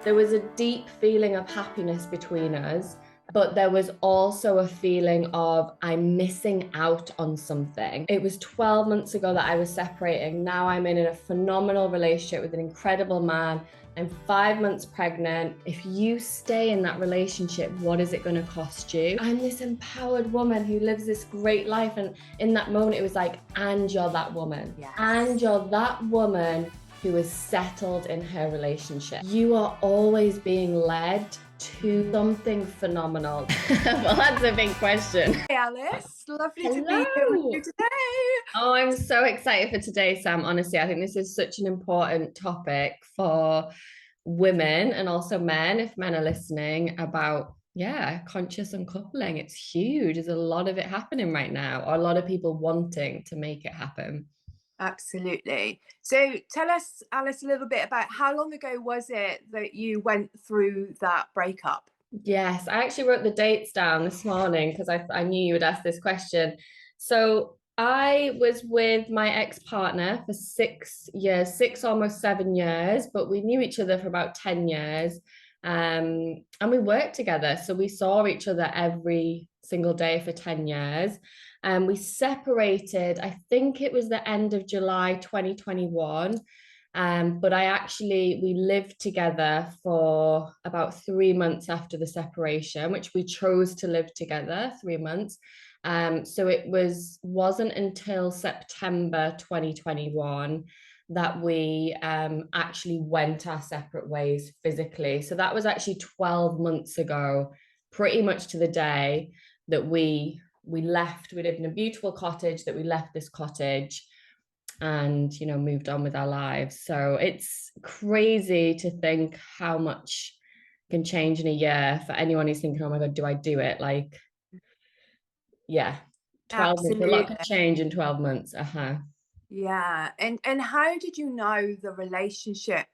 There was a deep feeling of happiness between us, but there was also a feeling of I'm missing out on something. It was 12 months ago that I was separating. Now I'm in a phenomenal relationship with an incredible man. I'm 5 months pregnant. If you stay in that relationship, what is it going to cost you? I'm this empowered woman who lives this great life. And in that moment, it was like, and you're that woman. Yes. And you're that woman who is settled in her relationship. You are always being led to something phenomenal. Well, that's a big question. Hey Alice, lovely Hello. to be here with you today. Oh, I'm so excited for today, Sam. Honestly, I think this is such an important topic for women and also men, if men are listening, about conscious uncoupling. It's huge. There's a lot of it happening right now, or a lot of people wanting to make it happen. Absolutely. So tell us, Alice, a little bit about how long ago was it that you went through that breakup? Yes, I actually wrote the dates down this morning because I knew you would ask this question. So I was with my ex-partner for 6 years, almost 7 years, but we knew each other for about 10 years. And we worked together. So we saw each other every single day for 10 years. And we separated, I think it was the end of July 2021. But we lived together for about 3 months after the separation, which we chose to live together 3 months. So it wasn't until September 2021 that we actually went our separate ways physically. So that was actually 12 months ago, pretty much to the day that we left. We lived in a beautiful cottage, that we left this cottage and moved on with our lives. So it's crazy to think how much can change in a year. For anyone who's thinking, oh my god, do I do it? Like, yeah, 12 months, a Absolutely. lot can change in 12 months. Yeah. And how did you know the relationship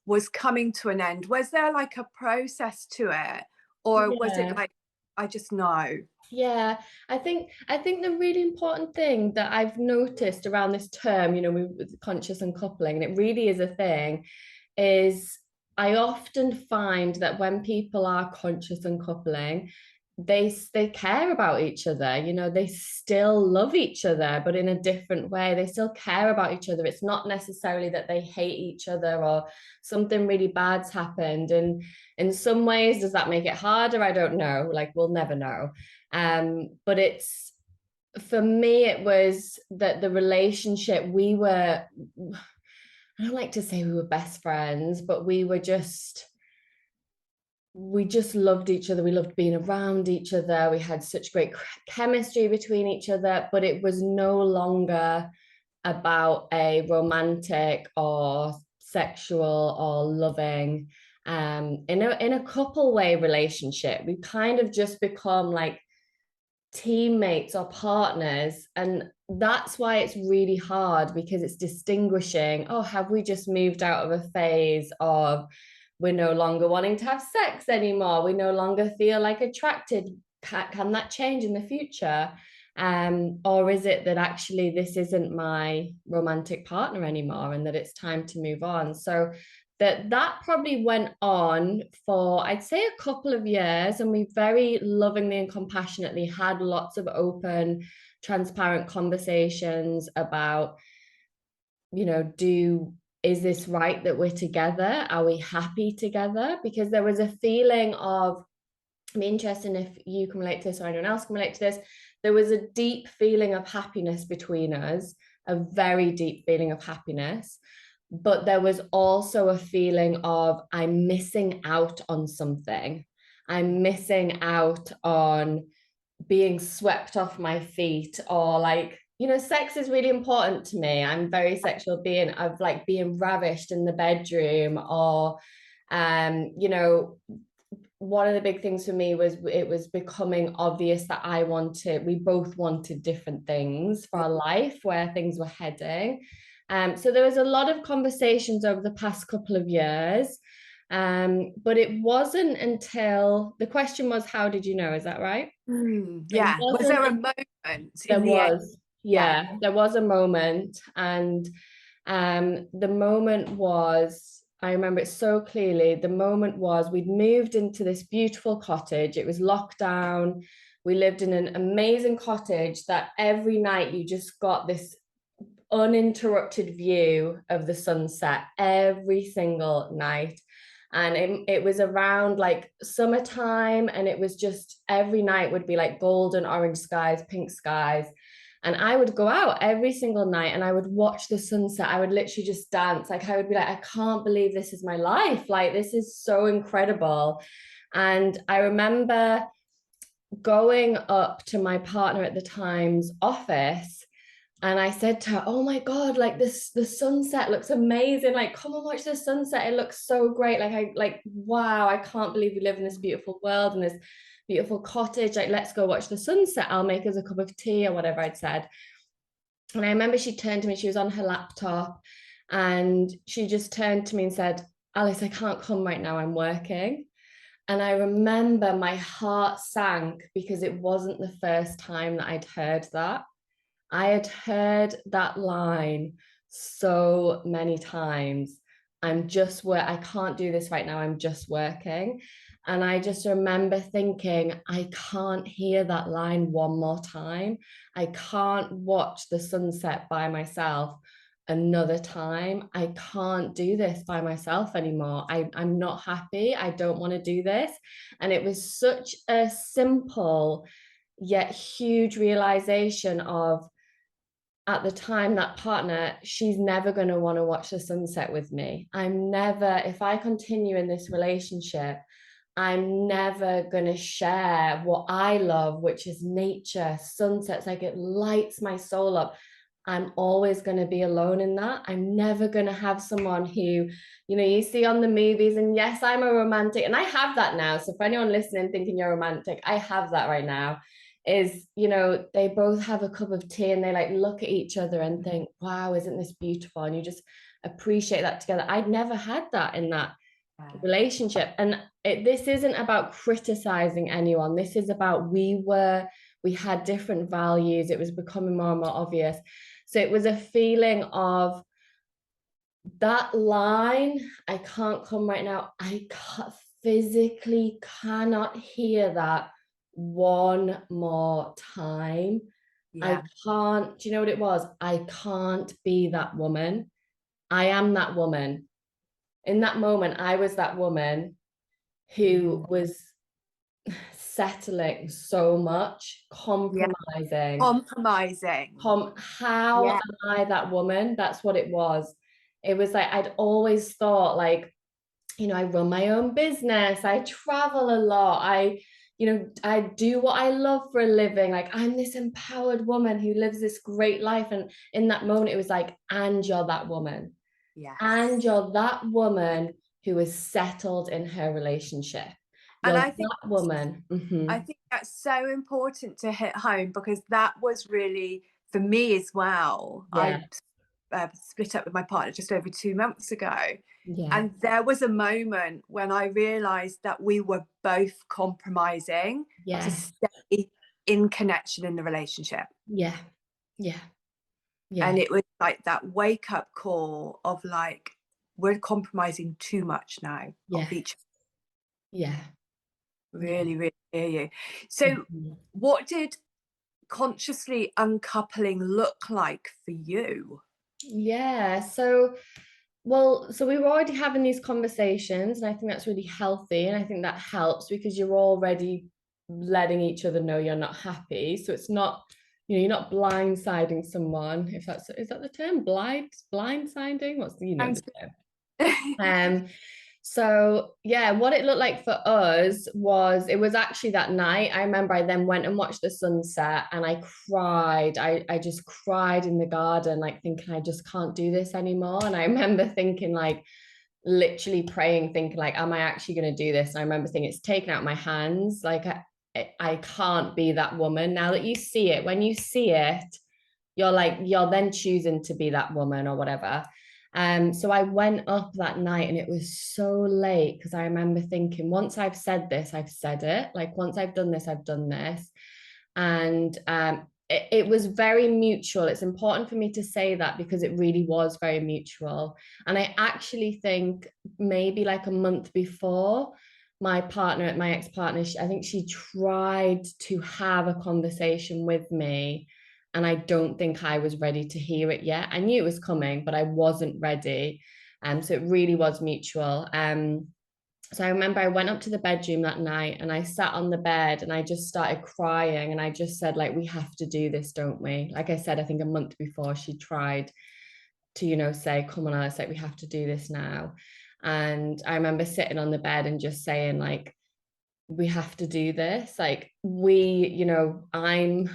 was coming to an end? Was there like a process to it, or was it Yeah. like, I just know? Yeah, I think the really important thing that I've noticed around this term, with conscious uncoupling, and it really is a thing, is I often find that when people are conscious uncoupling, they care about each other. They still love each other, but in a different way. They still care about each other. It's not necessarily that they hate each other or something really bad's happened. And in some ways, does that make it harder? I don't know. Like, we'll never know. But it's, for me, it was that the relationship, I don't like to say we were best friends, but we just loved each other. We loved being around each other. We had such great chemistry between each other, but it was no longer about a romantic or sexual or loving in a couple way relationship. We kind of just become like teammates or partners, and that's why it's really hard, because it's distinguishing, oh, have we just moved out of a phase of we're no longer wanting to have sex anymore, we no longer feel like attracted, can that change in the future, or is it that actually this isn't my romantic partner anymore and that it's time to move on? So that probably went on for, I'd say, a couple of years, and we very lovingly and compassionately had lots of open, transparent conversations about, is this right that we're together? Are we happy together? Because there was a feeling of, I'm interested if you can relate to this or anyone else can relate to this. There was a deep feeling of happiness between us, a very deep feeling of happiness. But there was also a feeling of I'm missing out on something. I'm missing out on being swept off my feet, or like, sex is really important to me. I'm very sexual being, of like being ravished in the bedroom, or one of the big things for me was it was becoming obvious that we both wanted different things for our life, where things were heading. So there was a lot of conversations over the past couple of years. But it wasn't until, the question was, how did you know? Is that right? Yeah. Was there a moment There in the end? was, yeah, there was a moment. And the moment was, I remember it so clearly. The moment was we'd moved into this beautiful cottage. It was locked down. We lived in an amazing cottage that every night you just got this uninterrupted view of the sunset every single night. And it was around like summertime, and it was just every night would be like golden orange skies, pink skies. And I would go out every single night and I would watch the sunset. I would literally just dance. Like I would be like, I can't believe this is my life. Like this is so incredible. And I remember going up to my partner at the time's office, and I said to her, "Oh my God, like this, the sunset looks amazing. Like, come and watch the sunset. It looks so great. Wow, I can't believe we live in this beautiful world and this beautiful cottage. Like, let's go watch the sunset. I'll make us a cup of tea," or whatever I'd said. And I remember she turned to me, she was on her laptop, and she just turned to me and said, "Alice, I can't come right now. I'm working." And I remember my heart sank because it wasn't the first time that I'd heard that. I had heard that line so many times. I can't do this right now. I'm just working. And I just remember thinking, I can't hear that line one more time. I can't watch the sunset by myself another time. I can't do this by myself anymore. I'm not happy. I don't want to do this. And it was such a simple yet huge realization of, at the time, that partner, she's never going to want to watch the sunset with me. If I continue in this relationship, I'm never going to share what I love, which is nature, sunsets. Like it lights my soul up. I'm always going to be alone in that. I'm never going to have someone who, you see on the movies. And yes, I'm a romantic, and I have that now. So for anyone listening thinking you're romantic, I have that right now. They both have a cup of tea and they like look at each other and think, wow, isn't this beautiful? And you just appreciate that together. I'd never had that in that relationship. And this isn't about criticizing anyone. This is about we had different values. It was becoming more and more obvious. So it was a feeling of that line, I can't come right now. Physically cannot hear that one more time. I can't, do you know what it was? I can't be that woman. I am that woman. In that moment, I was that woman who was settling so much, compromising. How am I that woman? That's what it was. It was like I'd always thought, like, I run my own business, I travel a lot, I do what I love for a living. Like I'm this empowered woman who lives this great life. And in that moment, it was like, and you're that woman. Yes. And you're that woman who is settled in her relationship. You're and I think that woman. Mm-hmm. I think that's so important to hit home, because that was really for me as well. Yeah. I split up with my partner just over 2 months ago. Yeah. And there was a moment when I realized that we were both compromising to stay in connection in the relationship. Yeah. Yeah. Yeah. And it was like that wake up call of like, we're compromising too much now of each other. Yeah. Really, really hear you. So what did consciously uncoupling look like for you? Yeah. So we were already having these conversations, and I think that's really healthy. And I think that helps because you're already letting each other know you're not happy. So it's not, you're not blindsiding someone, is that the term? Blindsiding? What's the term? So yeah, what it looked like for us was, it was actually that night. I remember I then went and watched the sunset and I cried. I just cried in the garden, like thinking, I just can't do this anymore. And I remember thinking, like, literally praying, thinking like, am I actually going to do this? And I remember thinking, it's taken out my hands. Like I can't be that woman. Now that you see it, when you see it, you're then choosing to be that woman or whatever. So I went up that night and it was so late, because I remember thinking, once I've said this, I've said it. Like once I've done this, I've done this. And it was very mutual. It's important for me to say that because it really was very mutual. And I actually think maybe like a month before, my partner, my ex-partner, I think she tried to have a conversation with me. And I don't think I was ready to hear it yet. I knew it was coming, but I wasn't ready. So it really was mutual. So I remember I went up to the bedroom that night and I sat on the bed and I just started crying and I just said, like, we have to do this, don't we? Like I said, I think a month before she tried to, say, come on, Alice, like we have to do this now. And I remember sitting on the bed and just saying, like, we have to do this. Like I'm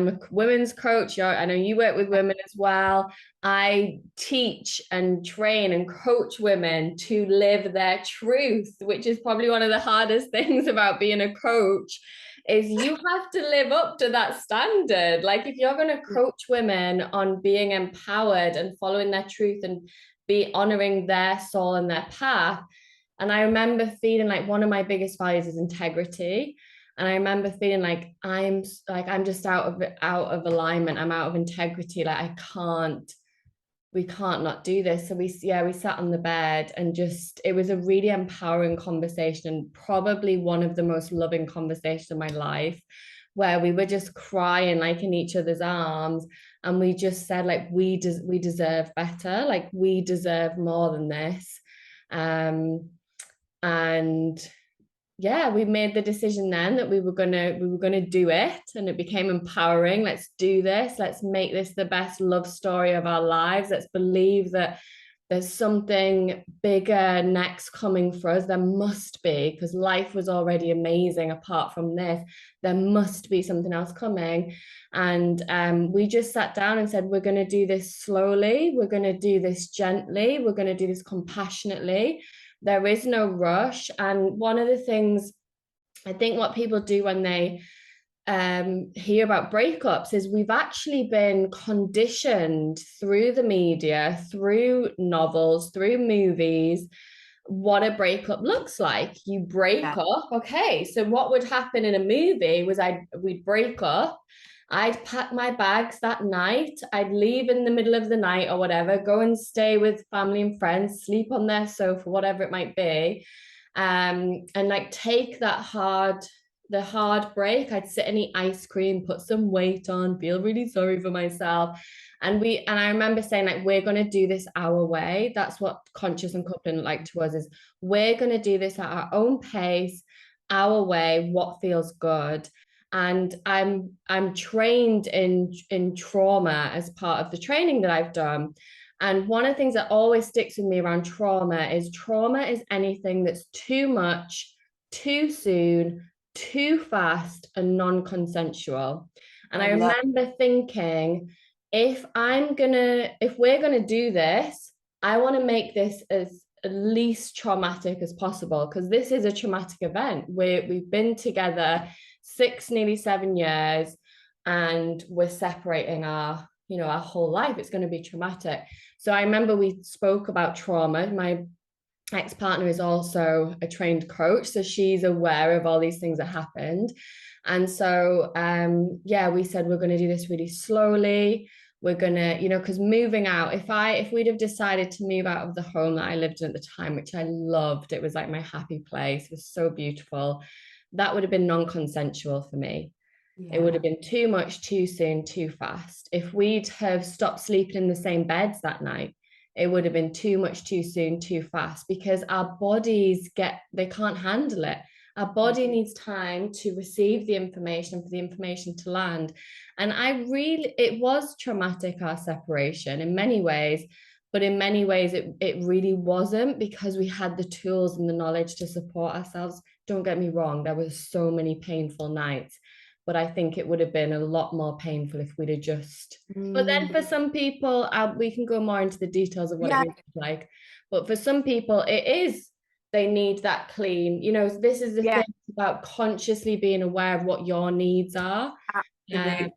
a women's coach. I know you work with women as well. I teach and train and coach women to live their truth, which is probably one of the hardest things about being a coach, is you have to live up to that standard. Like if you're going to coach women on being empowered and following their truth and be honoring their soul and their path. And I remember feeling like one of my biggest values is integrity. And I remember feeling like I'm just out of alignment. I'm out of integrity. Like we can't not do this. So we sat on the bed and just, it was a really empowering conversation, probably one of the most loving conversations of my life, where we were just crying like in each other's arms. And we just said, like, we deserve better. Like we deserve more than this. And yeah, we made the decision then that we were gonna do it, and it became empowering. Let's do this. Let's make this the best love story of our lives. Let's believe that there's something bigger next coming for us. There must be, because life was already amazing apart from this. There must be something else coming. And we just sat down and said, we're going to do this slowly. We're going to do this gently. We're going to do this compassionately. There is no rush. And one of the things I think what people do when they hear about breakups is we've actually been conditioned through the media, through novels, through movies, what a breakup looks like. You break up. Okay, so what would happen in a movie was we'd break up. I'd pack my bags that night. I'd leave in the middle of the night or whatever, go and stay with family and friends, sleep on their sofa, whatever it might be. And like take the hard break. I'd sit and eat ice cream, put some weight on, feel really sorry for myself. And I remember saying, like, we're going to do this our way. That's what conscious uncoupling like to us is, we're going to do this at our own pace, our way, what feels good. And I'm trained in trauma as part of the training that I've done. And one of the things that always sticks with me around trauma is anything that's too much, too soon, too fast, and non-consensual. And I remember thinking, if we're gonna do this, I want to make this as least traumatic as possible, because this is a traumatic event. We've been together nearly 7 years, and we're separating our whole life. It's going to be traumatic. So I remember we spoke about trauma. My ex-partner is also a trained coach, so she's aware of all these things that happened. And so we said we're going to do this really slowly. We're gonna, because moving out, if we'd have decided to move out of the home that I lived in at the time, which I loved, it was like my happy place, it was so beautiful, that would have been non-consensual for me. It would have been too much, too soon, too fast. If we'd have stopped sleeping in the same beds that night, it would have been too much, too soon, too fast, because our bodies they can't handle it. Our body needs time to receive the information, for the information to land. And it was traumatic, our separation, in many ways, but in many ways it really wasn't, because we had the tools and the knowledge to support ourselves. Don't get me wrong, there were so many painful nights, but I think it would have been a lot more painful if we'd have just. But then for some people, we can go more into the details of what it really is like. But for some people, they need that clean. This is the thing about consciously being aware of what your needs are. Absolutely.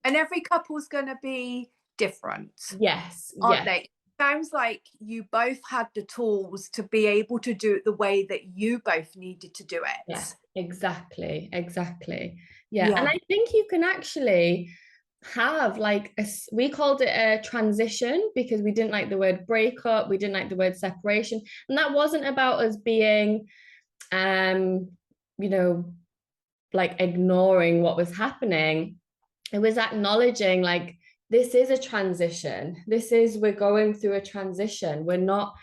And every couple's going to be different. Yes. Aren't they? Sounds like you both had the tools to be able to do it the way that you both needed to do it. Yeah, exactly. Yeah. And I think you can actually, have like we called it a transition because we didn't like the word breakup, we didn't like the word separation, and that wasn't about us being um you know like ignoring what was happening. It was acknowledging like this is a transition, we're going through a transition, we're not,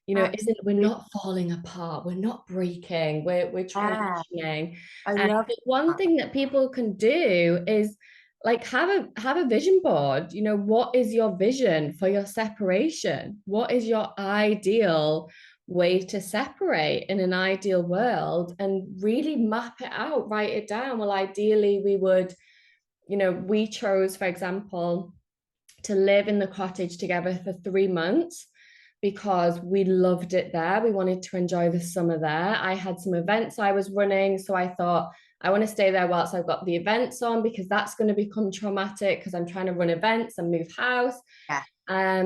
isn't, we're Absolutely. not falling apart, we're not breaking, we're Yeah, transitioning. I And I love think one that. thing that people can do is like have a vision board. What is your vision for your separation? What is your ideal way to separate in an ideal world? And really map it out, write it down. Well, ideally we would, we chose, for example, to live in the cottage together for 3 months because we loved it there. We wanted to enjoy the summer there. I had some events I was running, so I thought I want to stay there whilst I've got the events on, because that's going to become traumatic because I'm trying to run events and move house. Yeah.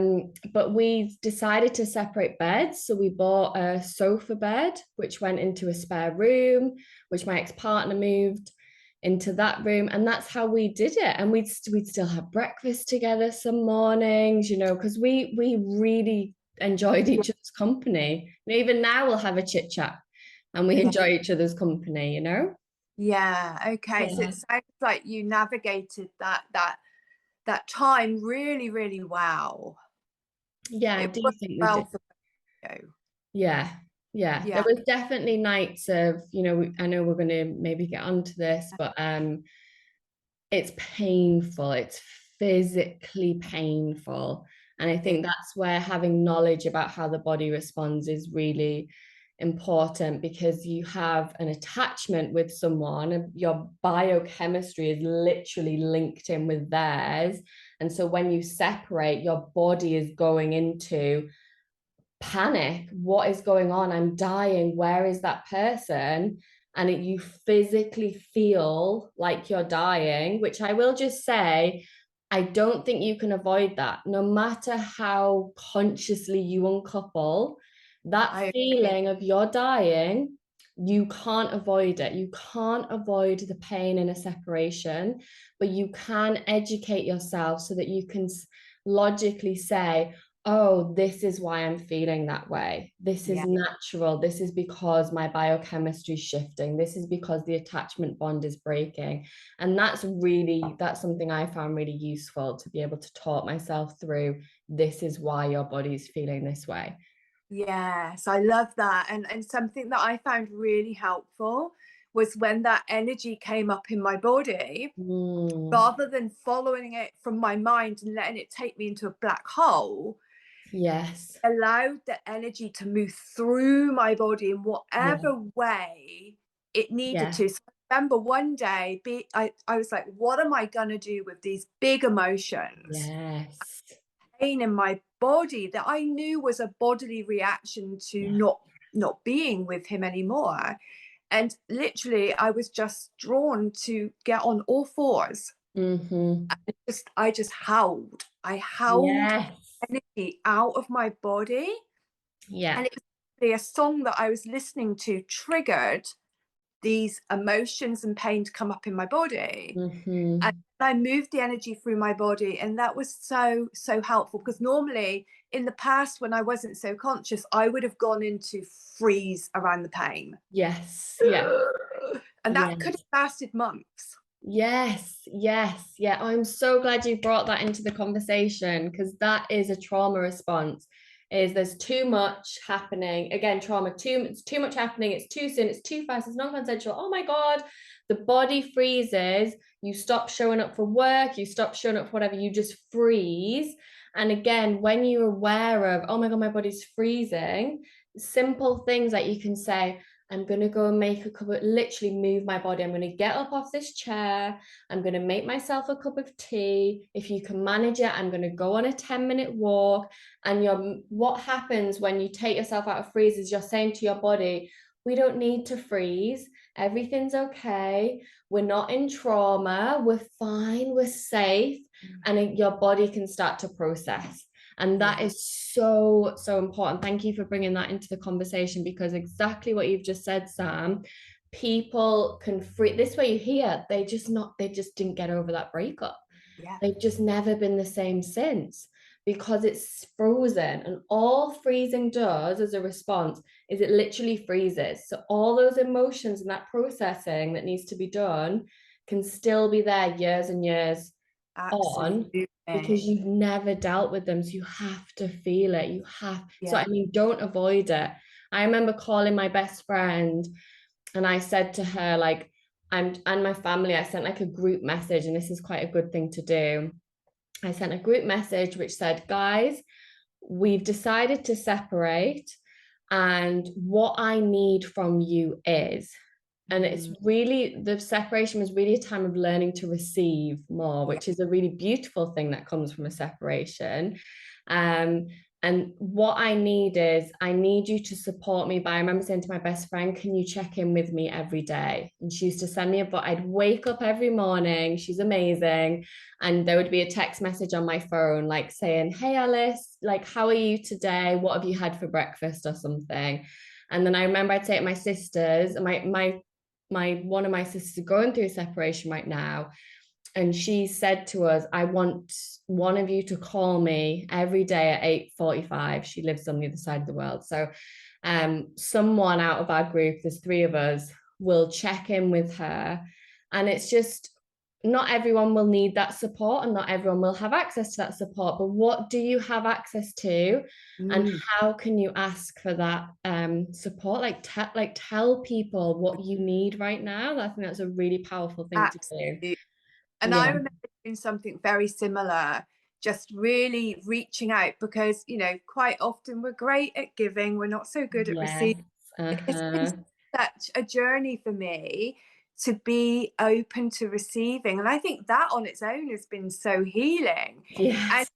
But we decided to separate beds. So we bought a sofa bed, which went into a spare room, which my ex-partner moved into that room. And that's how we did it. And we'd still have breakfast together some mornings, because we really enjoyed Yeah. each other's company. And even now we'll have a chit chat and we Yeah. enjoy each other's company. Yeah. Okay. So Yeah. it sounds like you navigated that time really, really well. Yeah, I It do worked think we well did. for you. Yeah, yeah. There Yeah. was definitely nights of, I know we're going to maybe get onto this, but it's painful. It's physically painful. And I think that's where having knowledge about how the body responds is really important, because you have an attachment with someone and your biochemistry is literally linked in with theirs. And so when you separate, your body is going into panic. What is going on? I'm dying. Where is that person? And you physically feel like you're dying, which I will just say, I don't think you can avoid that. No matter how consciously you uncouple, that I agree. feeling of you're dying, you can't avoid it. You can't avoid the pain in a separation, but you can educate yourself so that you can logically say, oh, this is why I'm feeling that way. This is Yeah. natural. This is because my biochemistry is shifting. This is because the attachment bond is breaking. And that's something I found really useful, to be able to talk myself through. This is why your body's feeling this way. Yes, I love that. And something that I found really helpful was when that energy came up in my body, Mm, rather than following it from my mind and letting it take me into a black hole, yes. allowed the energy to move through my body in Yeah. whatever way it needed Yeah. to. So I remember one day I was like, what am I going to do with these big emotions? Yes. Pain in my body that I knew was a bodily reaction to Yeah. not being with him anymore. And literally I was just drawn to get on all fours. Mm-hmm. I just howled. I howled Yes. energy out of my body. Yeah. And it was really a song that I was listening to triggered these emotions and pain to come up in my body. And Mm-hmm. I moved the energy through my body. And that was so, so helpful, because normally in the past, when I wasn't so conscious, I would have gone into freeze around the pain. Yes. Yeah. And that could Yes. have lasted months. Yes, yes, yeah. I'm so glad you brought that into the conversation, because that is a trauma response. Is there's too much happening. Again, trauma, it's too much happening, it's too soon, it's too fast, it's non-consensual. Oh my God, the body freezes, you stop showing up for work, you stop showing up for whatever, you just freeze. And again, when you're aware of, oh my God, my body's freezing, simple things that you can say, I'm going to go and make a cup of, literally move my body. I'm going to get up off this chair. I'm going to make myself a cup of tea. If you can manage it, I'm going to go on a 10-minute walk. And what happens when you take yourself out of freeze is you're saying to your body, we don't need to freeze. Everything's okay. We're not in trauma. We're fine. We're safe. And your body can start to process. And that Yeah. is so, so important. Thank you for bringing that into the conversation, because exactly what you've just said, Sam, people can free this way you hear they just didn't get over that breakup. Yeah. they've just never been the same since, because it's frozen. And all freezing does as a response is it literally freezes. So all those emotions and that processing that needs to be done can still be there years and years on, Absolutely. because you've never dealt with them. So you have to feel it. You have. So, Yeah. I mean, don't avoid it. I remember calling my best friend and I said to her, like, and my family, I sent like a group message, and this is quite a good thing to do. I sent a group message which said, guys, we've decided to separate, and what I need from you is, and it's Mm, really, the separation was really a time of learning to receive more, yeah. which is a really beautiful thing that comes from a separation. um and what I need is, I need you to support me by, I remember saying to my best friend, can you check in with me every day? And she used to send me but I'd wake up every morning, she's amazing, and there would be a text message on my phone like saying, hey Alice, like, how are you today, what have you had for breakfast, or something. And then I remember I'd say to my sisters, my one of my sisters are going through a separation right now, and she said to us, I want one of you to call me every day at 8:45. She lives on the other side of the world, so someone out of our group, there's three of us, will check in with her. And it's just, not everyone will need that support, and not everyone will have access to that support, but what do you have access to, and Mm, how can you ask for that support? Like, tell people what you need right now. I think that's a really powerful thing to do. absolutely. And I Yeah. remember doing something very similar, just really reaching out because, quite often we're great at giving, we're not so good at Yes. receiving. It's been Uh-huh. such a journey for me to be open to receiving. And I think that on its own has been so healing. And Yes.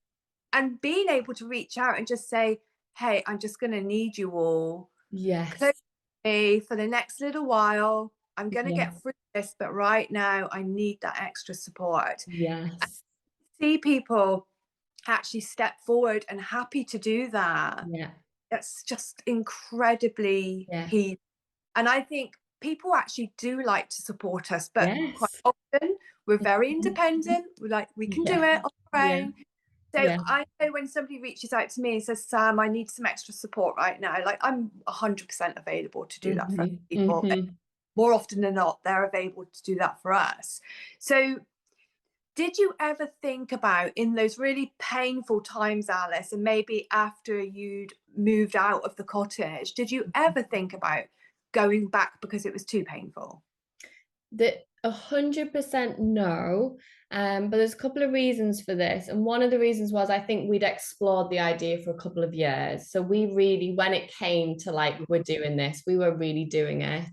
and being able to reach out and just say, hey, I'm just gonna need you all close Yes. to me for the next little while. I'm gonna Yes. get through this, but right now I need that extra support. Yes. See people actually step forward and happy to do that. Yeah. That's just incredibly Yeah. healing. And I think people actually do like to support us, but quite Yes. often we're very independent. We're like, we can do Yeah. it on our Yeah. own. So Yeah. I know when somebody reaches out to me and says, Sam, I need some extra support right now, like I'm 100% available to do that for Mm-hmm. people. And Mm-hmm. more often than not, they're available to do that for us. So did you ever think about in those really painful times, Alice, and maybe after you'd moved out of the cottage, did you ever think about going back because it was too painful? The 100% no. But there's a couple of reasons for this. And one of the reasons was, I think we'd explored the idea for a couple of years. So we really, when it came to like, we're doing this, we were really doing it.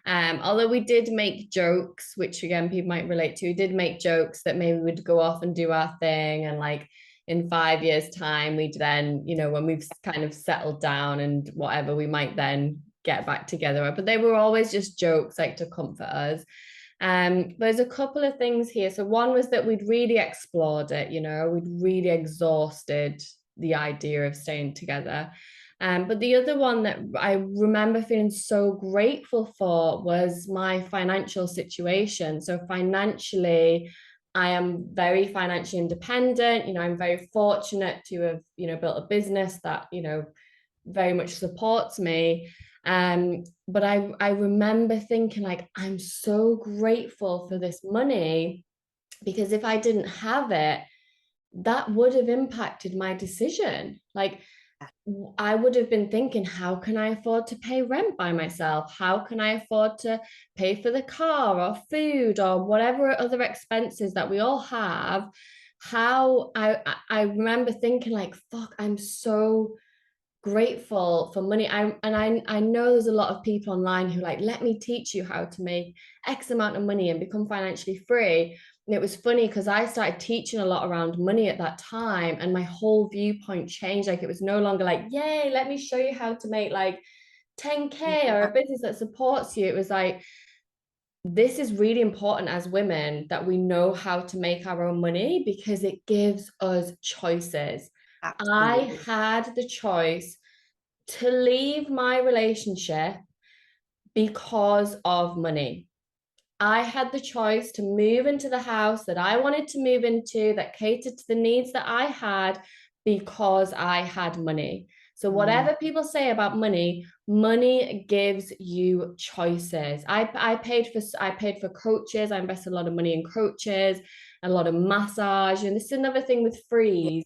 Although we did make jokes, which again, people might relate to, we did make jokes that maybe we'd go off and do our thing. And like in 5 years' time, we'd then, when we've kind of settled down and whatever, we might then get back together. But they were always just jokes, like to comfort us. There's a couple of things here. So one was that we'd really explored it, we'd really exhausted the idea of staying together. But the other one that I remember feeling so grateful for was my financial situation. So financially, I am very financially independent. I'm very fortunate to have, built a business that, very much supports me. But I remember thinking like, I'm so grateful for this money, because if I didn't have it, that would have impacted my decision. Like, I would have been thinking, how can I afford to pay rent by myself? How can I afford to pay for the car or food or whatever other expenses that we all have? How I remember thinking like, fuck, I'm so grateful for money. I know there's a lot of people online who like, let me teach you how to make X amount of money and become financially free. And it was funny because I started teaching a lot around money at that time, and my whole viewpoint changed. Like, it was no longer like, yay, let me show you how to make like 10K or Yeah, a business that supports you. It was like, this is really important as women, that we know how to make our own money, because it gives us choices. I absolutely. had the choice to leave my relationship because of money. I had the choice to move into the house that I wanted to move into, that catered to the needs that I had, because I had money. So whatever people say about money, money gives you choices. I paid for coaches. I invested a lot of money in coaches, a lot of massage. And this is another thing with freeze.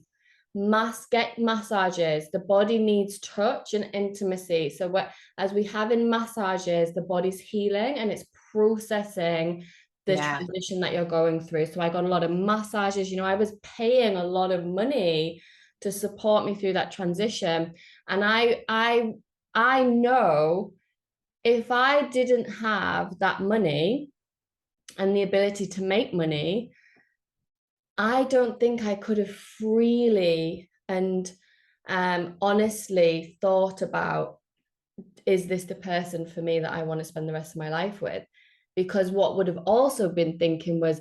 Get massages. The body needs touch and intimacy. So as we have in massages, the body's healing and it's processing the transition that you're going through. So I got a lot of massages. I was paying a lot of money to support me through that transition. And I know if I didn't have that money and the ability to make money, I don't think I could have freely and honestly thought about, is this the person for me that I want to spend the rest of my life with? Because what would have also been thinking was,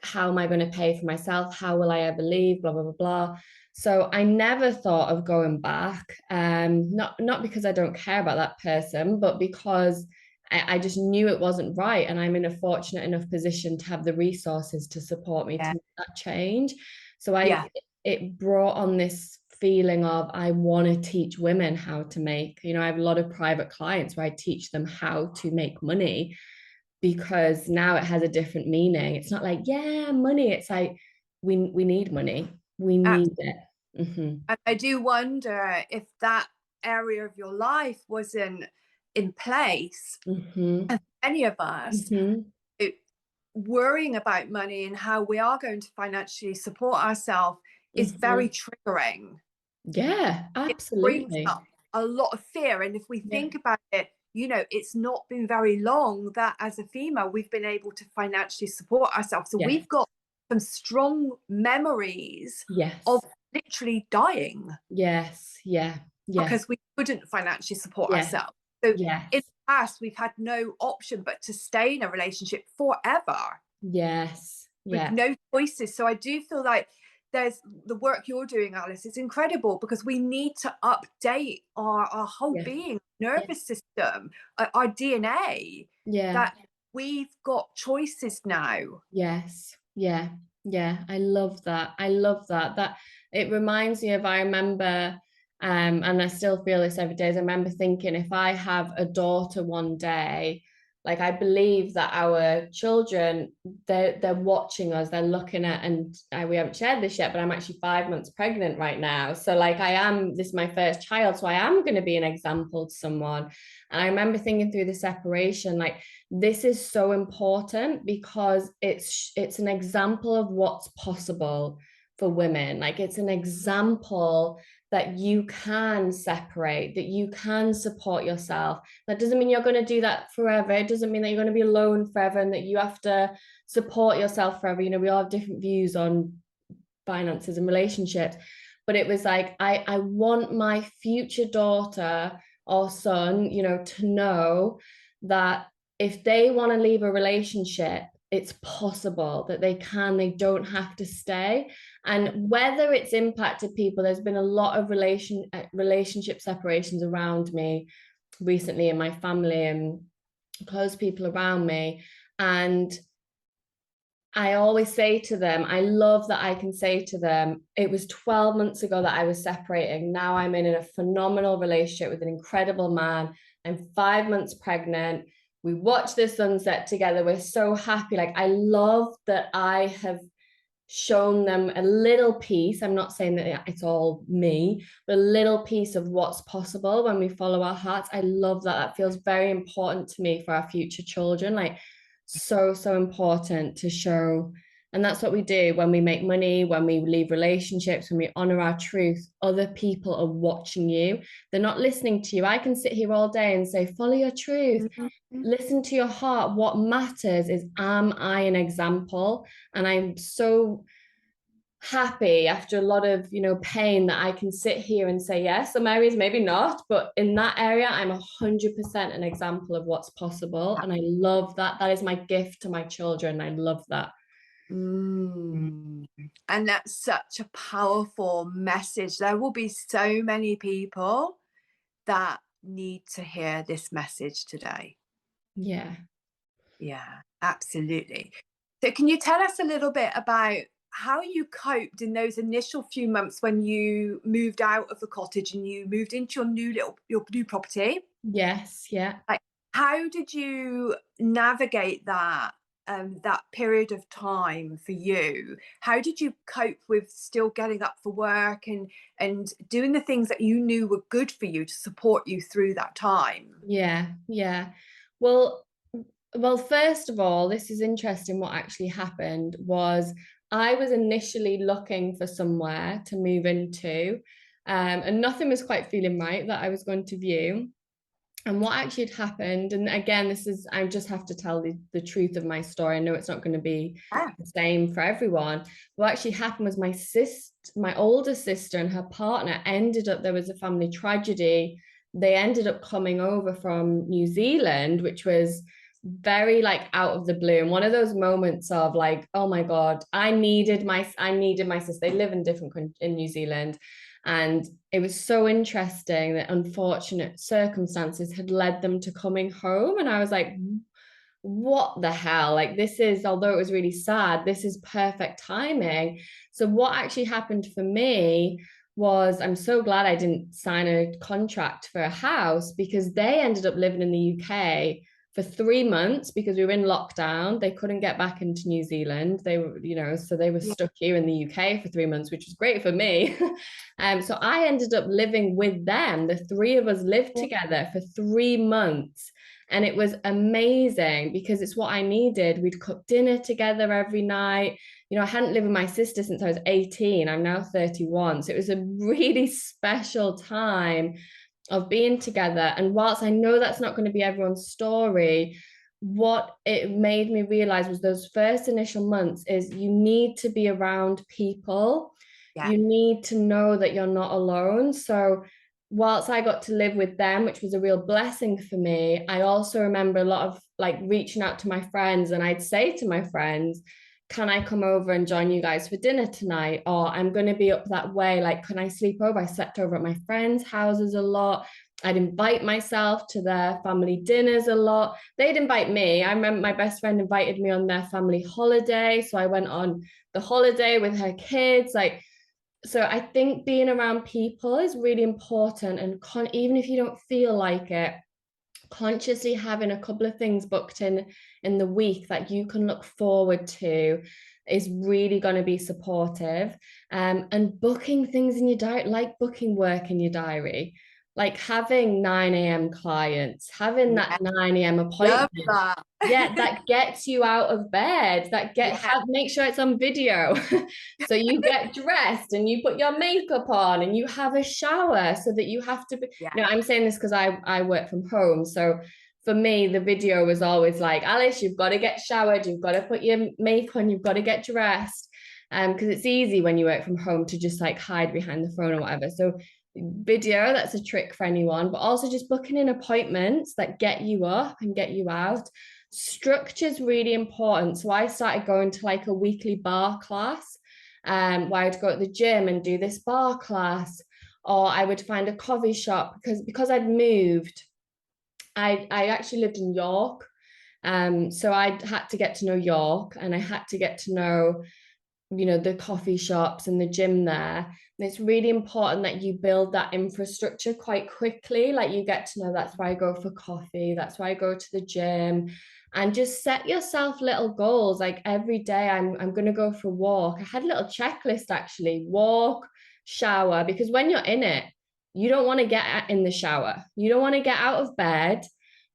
how am I going to pay for myself? How will I ever leave? Blah, blah, blah, blah. So I never thought of going back. Not because I don't care about that person, but because I just knew it wasn't right. And I'm in a fortunate enough position to have the resources to support me to make that change. So it brought on this feeling of, I want to teach women how to make, I have a lot of private clients where I teach them how to make money, because now it has a different meaning. It's not like, yeah, money. It's like, we need money. We need it. And I do wonder if that area of your life wasn't in place, and any of us, worrying about money and how we are going to financially support ourselves is very triggering. Yeah, absolutely. It brings up a lot of fear. And if we think about it, it's not been very long that as a female, we've been able to financially support ourselves. So we've got some strong memories of literally dying. Because we couldn't financially support ourselves. So in the past, we've had no option but to stay in a relationship forever. With no choices. So I do feel like there's the work you're doing, Alice, is incredible, because we need to update our whole being, nervous system, our DNA, that we've got choices now. I love that. That it reminds me of, I remember, and I still feel this every day, I remember thinking, if I have a daughter one day, like, I believe that our children, they're watching us, they're looking at, and we haven't shared this yet, but I'm actually 5 months pregnant right now. So like, this is my first child, so I am going to be an example to someone. And I remember thinking through the separation, like, this is so important, because it's an example of what's possible for women. Like, it's an example that you can separate, that you can support yourself. That doesn't mean you're going to do that forever. It doesn't mean that you're going to be alone forever and that you have to support yourself forever. We all have different views on finances and relationships. But it was like, I want my future daughter or son, to know that if they want to leave a relationship, it's possible, that they don't have to stay. And whether it's impacted people, there's been a lot of relationship separations around me recently, in my family and close people around me. And I always say to them, I love that I can say to them, it was 12 months ago that I was separating. Now I'm in a phenomenal relationship with an incredible man. I'm 5 months pregnant. We watch the sunset together. We're so happy. Like, I love that I have shown them a little piece. I'm not saying that it's all me, but a little piece of what's possible when we follow our hearts. I love that. That feels very important to me for our future children. Like, so important to show. And that's what we do when we make money, when we leave relationships, when we honor our truth. Other people are watching you. They're not listening to you. I can sit here all day and say, follow your truth. Listen to your heart. What matters is, am I an example? And I'm so happy, after a lot of pain, that I can sit here and say, yes, some areas maybe not, but in that area I'm 100% an example of what's possible. And I love that. That is my gift to my children. I love that. And that's such a powerful message. There will be so many people that need to hear this message today. Yeah, absolutely. So can you tell us a little bit about how you coped in those initial few months when you moved out of the cottage and you moved into your new property? Yes, yeah. Like, how did you navigate that that period of time for you? How did you cope with still getting up for work and doing the things that you knew were good for you to support you through that time? Yeah, yeah. Well, well, first of all, this is interesting. What actually happened was I was initially looking for somewhere to move into, and nothing was quite feeling right that I was going to view. And what actually had happened, and again, this is, I just have to tell the truth of my story. I know it's not going to be Yeah. the same for everyone. What actually happened was my older sister and her partner ended up, there was a family tragedy. They ended up coming over from New Zealand, which was very like out of the blue. And one of those moments of like, oh my God, I needed my sister. They live in in New Zealand. And it was so interesting that unfortunate circumstances had led them to coming home. And I was like, what the hell? Like, this is, although it was really sad, this is perfect timing. So, what actually happened for me was I'm so glad I didn't sign a contract for a house because they ended up living in the UK for 3 months because we were in lockdown. They couldn't get back into New Zealand. They were, so they were Yeah. stuck here in the UK for 3 months, which was great for me. So I ended up living with them. The three of us lived together for 3 months. And it was amazing because it's what I needed. We'd cook dinner together every night. I hadn't lived with my sister since I was 18. I'm now 31. So it was a really special time of being together. And whilst I know that's not going to be everyone's story, what it made me realize was those first initial months is you need to be around people. Yeah. You need to know that you're not alone. So whilst I got to live with them, which was a real blessing for me, I also remember a lot of like reaching out to my friends, and I'd say to my friends, can I come over and join you guys for dinner tonight? Or I'm going to be up that way. Like, can I sleep over? I slept over at my friends' houses a lot. I'd invite myself to their family dinners a lot. They'd invite me. I remember my best friend invited me on their family holiday. So I went on the holiday with her kids. Like, so I think being around people is really important. And even if you don't feel like it, consciously having a couple of things booked in the week that you can look forward to is really going to be supportive. And booking things in your diary, like booking work in your diary, like having 9 a.m. clients, having that Yeah. 9 a.m. Love appointment. that. Yeah, that gets you out of bed. Yeah. Make sure it's on video. So you get dressed and you put your makeup on and you have a shower so that you have to be, Yeah. I'm saying this because I work from home. So for me, the video was always like, Alice, you've got to get showered, you've got to put your makeup on, you've got to get dressed. Because it's easy when you work from home to just like hide behind the phone or whatever. So video, that's a trick for anyone, but also just booking in appointments that get you up and get you out. Structure is really important. So I started going to like a weekly bar class, where I'd go to the gym and do this bar class, or I would find a coffee shop because I'd moved. I actually lived in York. So I had to get to know York, and I had to get to know, the coffee shops and the gym there. And it's really important that you build that infrastructure quite quickly. Like you get to know that's where I go for coffee, that's where I go to the gym, and just set yourself little goals. Like every day I'm going to go for a walk. I had a little checklist actually: walk, shower, because when you're in it, you don't want to get in the shower. You don't want to get out of bed.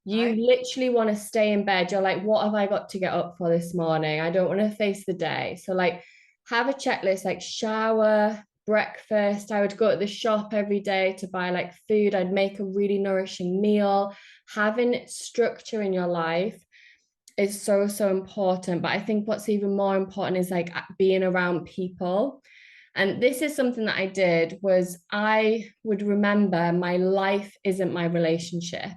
You Right. literally want to stay in bed. You're like, what have I got to get up for this morning? I don't want to face the day. So like have a checklist, like shower, breakfast. I would go to the shop every day to buy like food. I'd make a really nourishing meal. Having structure in your life is so, so important. But I think what's even more important is like being around people. And this is something that I did was I would remember my life isn't my relationship.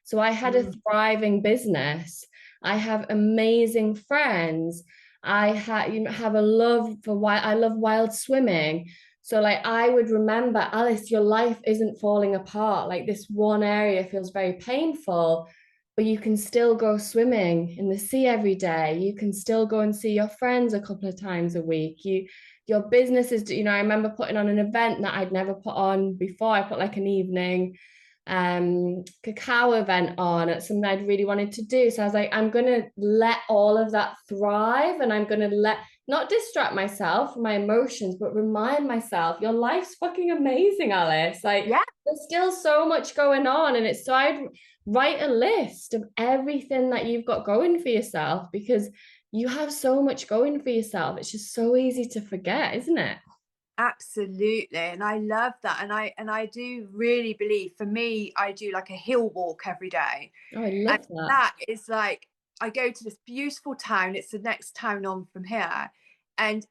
So I had a Mm. thriving business. I have amazing friends. I have a love for wild. I love wild swimming. So like I would remember, Alice, your life isn't falling apart. Like this one area feels very painful. but you can still go swimming in the sea every day. You can still go and see your friends a couple of times a week. Your business is, I remember putting on an event that I'd never put on before. I put like an evening cacao event on. It's something I'd really wanted to do. So I was like, I'm gonna let all of that thrive, and I'm gonna let not distract myself from my emotions, but remind myself your life's fucking amazing, Alice. Like Yeah, there's still so much going on, and it's so I'd write a list of everything that you've got going for yourself, because you have so much going for yourself. It's just so easy to forget, isn't it? absolutely. And I love that. And I do really believe, for me, I do like a hill walk every day. Oh, I And love that. that is like, I go to this beautiful town, it's the next town on from here. And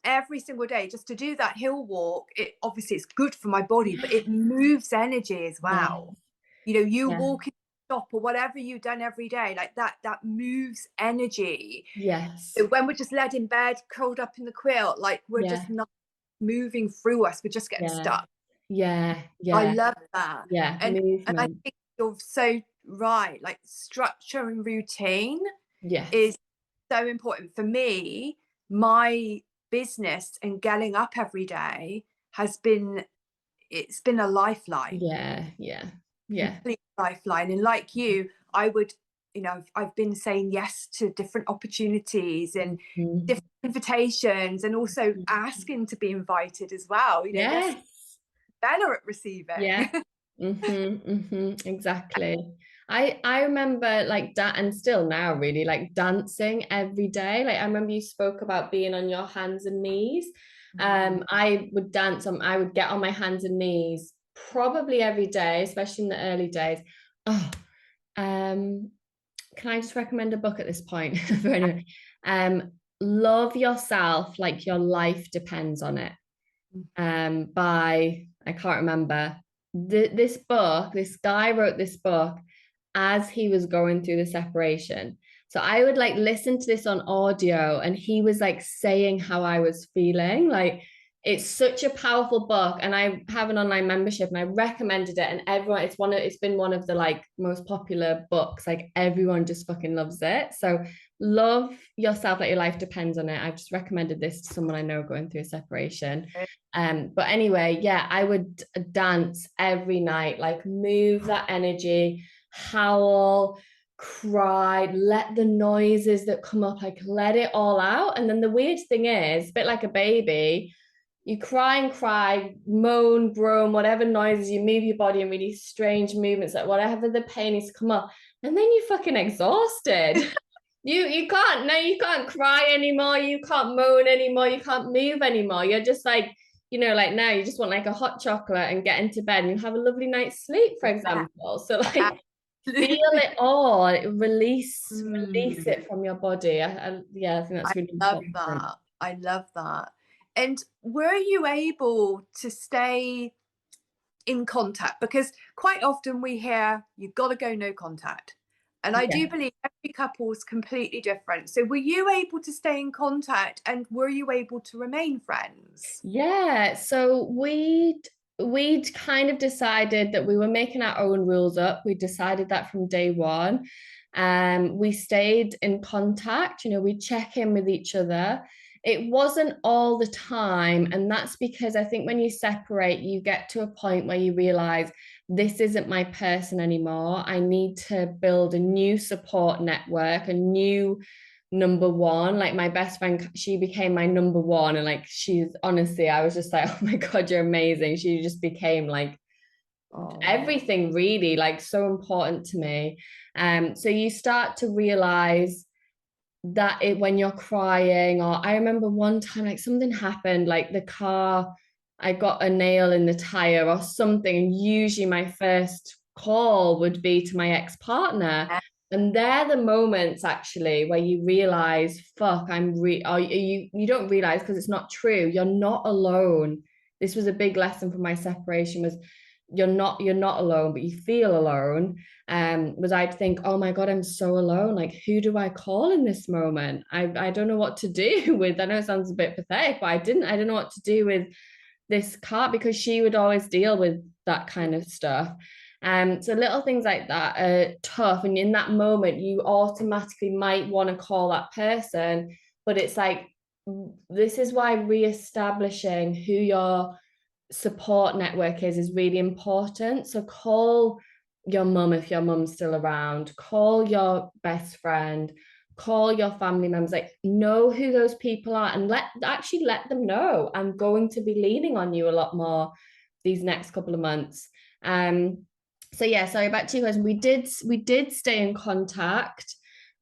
every single day, just to do that hill walk, it obviously it's good for my body, but it moves energy as Yeah, well. You know, you yeah, walk in the shop or whatever you've done every day, like that moves energy. yes, So when we're just led in bed, curled up in the quilt, like we're yeah, just not moving through us, we're just getting yeah, stuck. yeah, I yeah, love that. yeah. And I Movement. think you're so right. Like structure and routine Yes. is so important for me. My business and getting up every day has been, it's been a lifeline, Yeah, yeah, yeah. complete lifeline. And like you, I would, I've been saying yes to different opportunities and Mhm. different invitations, and also asking to be invited as well. You know, there's Yes. better at receiving. Yeah. Exactly. I remember like that, and still now really like dancing every day. Like I remember you spoke about being on your hands and knees. I would dance on, I would get on my hands and knees probably every day, especially in the early days. Oh, um, can I just recommend a book at this point? For anyone? Love Yourself Like Your Life Depends on It, by I can't remember. This book, this guy wrote this book as he was going through the separation. So I would like listen to this on audio, and he was like saying how I was feeling. Like it's such a powerful book, and I have an online membership, and I recommended it, and everyone, it's been one of the like most popular books. Like everyone just fucking loves it. So love yourself like your life depends on it. I've just recommended this to someone I know going through a separation. But anyway, yeah, I would dance every night, like move that energy, howl, cry, let the noises that come up, like let it all out. And then the weird thing is, a bit like a baby, you cry, moan, groan, whatever noises, you move your body in really strange movements, like whatever the pain is to come up, and then you're fucking exhausted. You can't, no, you can't cry anymore, you can't moan anymore, you can't move anymore. You're just like, like now you just want like a hot chocolate and get into bed and have a lovely night's sleep, for Yeah, example. So like feel absolutely. it all, release Mm, it from your body. Yeah, I think I that's really love important. that. I love that. And were you able to stay in contact? Because quite often we hear you've got to go no contact. And I do Yeah. believe every couple is completely different. So were you able to stay in contact, and were you able to remain friends? Yeah, so we'd kind of decided that we were making our own rules up. We decided that from day one. We stayed in contact, we check in with each other. It wasn't all the time, and that's because I think when you separate, you get to a point where you realize this isn't my person anymore. I need to build a new support network, a new number one. Like my best friend, she became my number one, and like she's honestly, I was just like, oh my god, you're amazing. She just became like Oh, everything, really, like so important to me. So you start to realize that it when you're crying, or I remember one time like something happened, like the car, I got a nail in the tire or something, and usually my first call would be to my ex-partner. yeah. And they're the moments actually where you realize, fuck, or you don't realize because it's not true. You're not alone. This was a big lesson from my separation, was you're not alone, but you feel alone. Was I'd think, oh my God, I'm so alone. Like, who do I call in this moment? I don't know what to do with. I know it sounds a bit pathetic, but I don't know what to do with this car, because she would always deal with that kind of stuff. So little things like that are tough. And in that moment, you automatically might want to call that person. But it's like, this is why reestablishing who your support network is really important. So call your mum if your mum's still around, call your best friend, call your family members, like know who those people are and let them know I'm going to be leaning on you a lot more these next couple of months. So yeah, sorry, back to your question. We did stay in contact.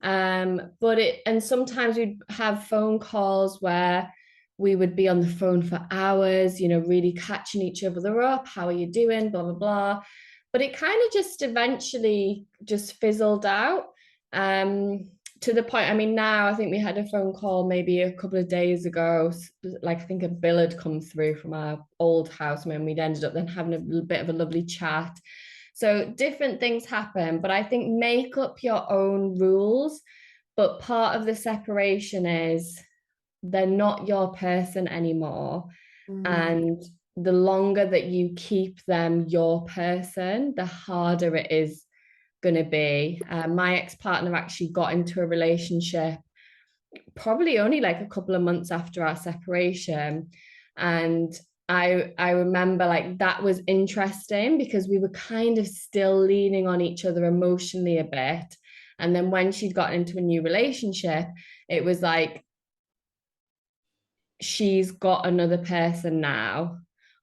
But and sometimes we'd have phone calls where we would be on the phone for hours, really catching each other up. How are you doing? Blah, blah, blah. But it kind of just eventually just fizzled out, to the point. I mean, now I think we had a phone call maybe a couple of days ago. Like, I think a bill had come through from our old house, and we'd ended up then having a bit of a lovely chat. So different things happen, but I think make up your own rules. But part of the separation is they're not your person anymore. And the longer that you keep them your person, the harder it is going to be. My ex-partner actually got into a relationship probably only like a couple of months after our separation. And I remember like that was interesting because we were kind of still leaning on each other emotionally a bit. And then when she'd gotten into a new relationship, it was like, she's got another person now,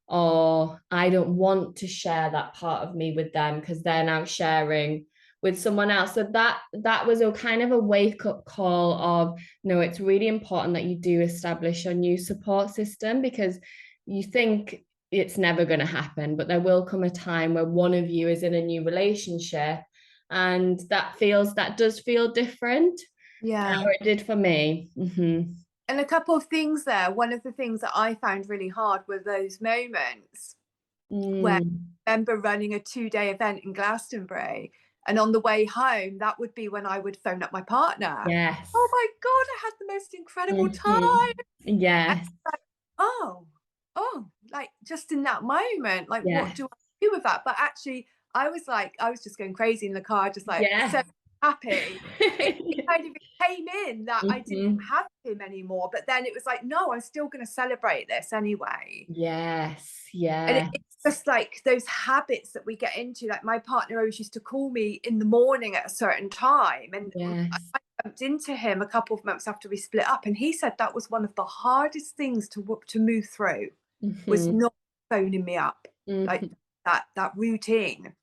or I don't want to share that part of me with them because they're now sharing with someone else. So that was a kind of a wake up call of, no, it's really important that you do establish your new support system, because you think it's never going to happen, but there will come a time where one of you is in a new relationship, and that does feel different. Yeah. Or it did for me. Mm-hmm. And a couple of things there. One of the things that I found really hard were those moments where I remember running a 2-day event in Glastonbury. And on the way home, that would be when I would phone up my partner. Yes. Oh my God, I had the most incredible Mm-hmm. time. And Yes. like, oh, like just in that moment, like what Yes. do I do with that? But actually, I was just going crazy in the car, just like Yes. so happy. It kind of came in that I didn't Mm-hmm. have him anymore, but then it was like, no, I'm still going to celebrate this anyway. Yes. And Yes. it's just like those habits that we get into. Like my partner always used to call me in the morning at a certain time, and Yes. I bumped into him a couple of months after we split up, and he said that was one of the hardest things to move through, was Mm-hmm. not phoning me up, like Mm-hmm. that routine.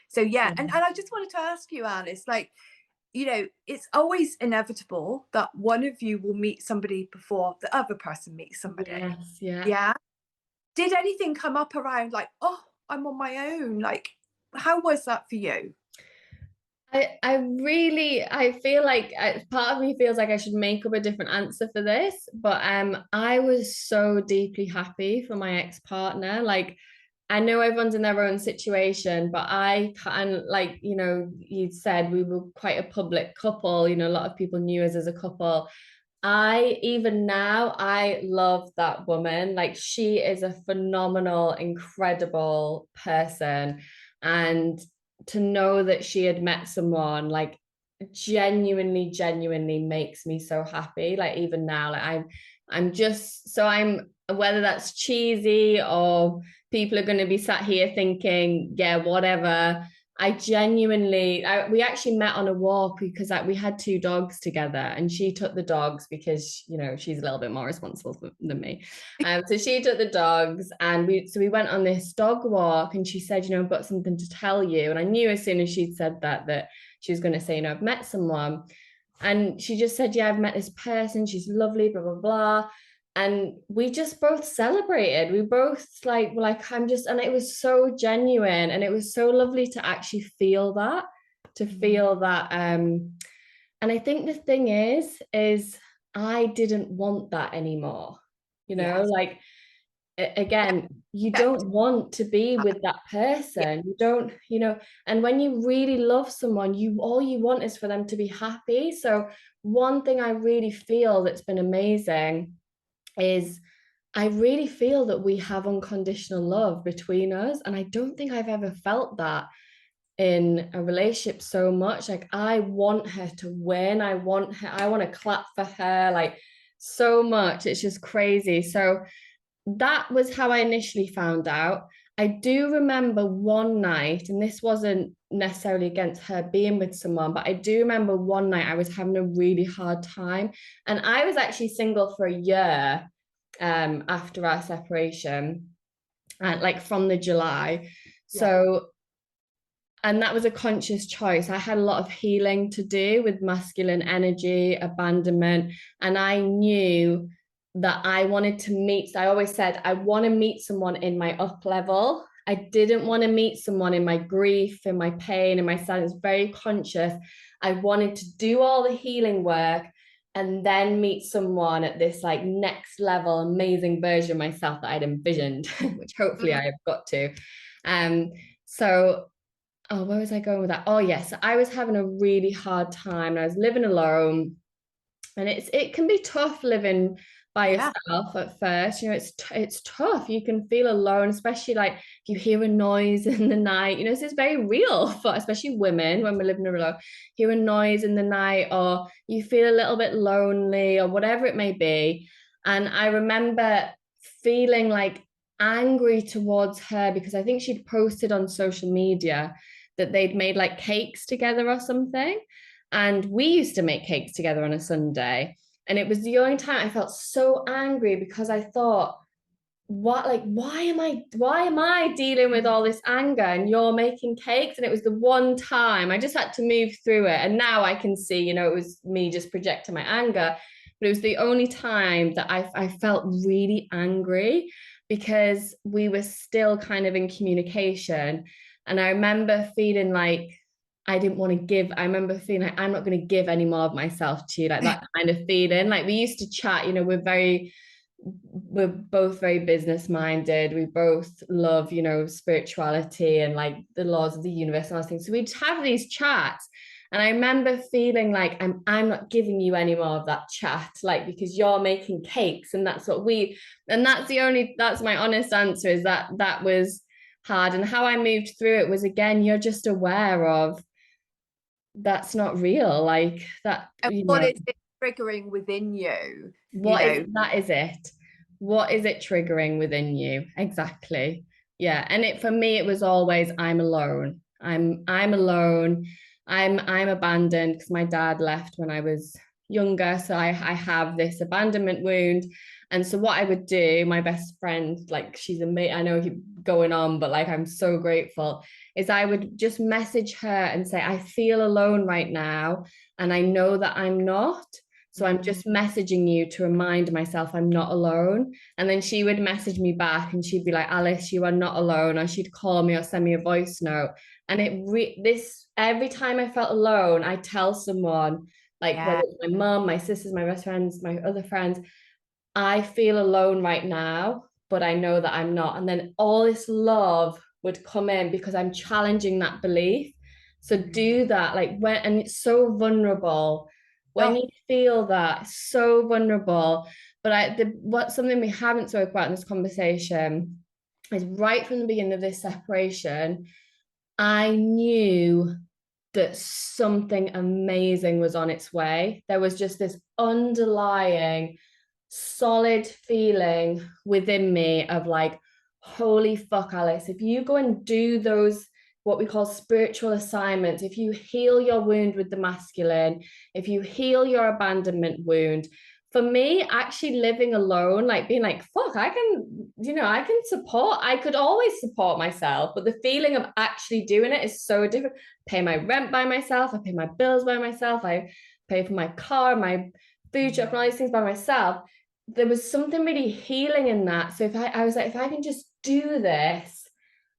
So yeah, and Yeah. I just wanted to ask you, Alice, like, it's always inevitable that one of you will meet somebody before the other person meets somebody. Yes. Yeah. Yeah. Did anything come up around like, oh, I'm on my own? Like, how was that for you? I feel like part of me feels like I should make up a different answer for this, but I was so deeply happy for my ex-partner. Like, I know everyone's in their own situation, but I can, like, you said we were quite a public couple, a lot of people knew us as a couple. Even now, I love that woman. Like, she is a phenomenal, incredible person. And to know that she had met someone, like, genuinely makes me so happy. Like, even now, like, I'm whether that's cheesy or people are going to be sat here thinking, yeah, whatever. We actually met on a walk because we had two dogs together, and she took the dogs because, she's a little bit more responsible than me. So she took the dogs, and we went on this dog walk, and she said, I've got something to tell you. And I knew as soon as she'd said that she was going to say, I've met someone. And she just said, yeah, I've met this person. She's lovely, blah, blah, blah. And we just both celebrated. We both were like, and it was so genuine, and it was so lovely to actually feel that, and I think the thing is I didn't want that anymore. Yes. Like, again, you Yeah. don't want to be with that Yeah. person. You don't, and when you really love someone, all you want is for them to be happy. So one thing I really feel that's been amazing is I really feel that we have unconditional love between us. And I don't think I've ever felt that in a relationship so much. Like, I want her to win. I want to clap for her, like, so much. It's just crazy. So that was how I initially found out. I do remember one night, and this wasn't necessarily against her being with someone, but I do remember one night I was having a really hard time. And I was actually single for a year after our separation, and like from the July. Yeah. So, and that was a conscious choice. I had a lot of healing to do with masculine energy, abandonment, and I knew that I wanted to meet. I always said, I want to meet someone in my up level. I didn't want to meet someone in my grief, in my pain, in my sadness. Very conscious. I wanted to do all the healing work and then meet someone at this like next level, amazing version of myself that I'd envisioned, which hopefully I have got to. So where was I going with that? Oh, yes, I was having a really hard time. I was living alone, and it can be tough living by Yeah. yourself at first. It's tough. You can feel alone, especially like if you hear a noise in the night. This is very real for especially women when we're living alone. Hear a noise in the night, or you feel a little bit lonely, or whatever it may be. And I remember feeling like angry towards her because I think she'd posted on social media that they'd made like cakes together or something. And we used to make cakes together on a Sunday. And it was the only time I felt so angry because I thought, what, like, why am I dealing with all this anger and you're making cakes? And it was the one time I just had to move through it. And now I can see, it was me just projecting my anger. But it was the only time that I felt really angry because we were still kind of in communication. And I remember feeling like I didn't want to give. I remember feeling like I'm not going to give any more of myself to you, like that kind of feeling. Like we used to chat, we're both very business minded. We both love, spirituality and like the laws of the universe and all those things. So we'd have these chats. And I remember feeling like I'm not giving you any more of that chat, like because you're making cakes and that's that's my honest answer is that was hard. And how I moved through it was, again, you're just aware of that's not real, like that. And what is it triggering within you? That is it. What is it triggering within you? Exactly. Yeah. And for me, it was always, I'm alone. I'm alone. I'm abandoned because my dad left when I was younger. So I have this abandonment wound. And so what I would do, my best friend, like she's amazing. I know I keep going on, but like I'm so grateful, is I would just message her and say, I feel alone right now. And I know that I'm not. So I'm just messaging you to remind myself I'm not alone. And then she would message me back and she'd be like, Alice, you are not alone. Or she'd call me or send me a voice note. And every time I felt alone, I tell someone, like whether it's my mom, my sisters, my best friends, my other friends, I feel alone right now, but I know that I'm not. And then all this love would come in because I'm challenging that belief. So do that, like and it's so vulnerable when you feel that, so vulnerable. But what's something we haven't spoke about in this conversation is right from the beginning of this separation, I knew that something amazing was on its way. There was just this underlying solid feeling within me of like, holy fuck, Alice, if you go and do those what we call spiritual assignments, if you heal your wound with the masculine, if you heal your abandonment wound, for me, actually living alone, like being like, fuck, I could always support myself, but the feeling of actually doing it is so different. Pay my rent by myself, I pay my bills by myself, I pay for my car, my food shop, and all these things by myself. There was something really healing in that. So I was like, if I can just do this,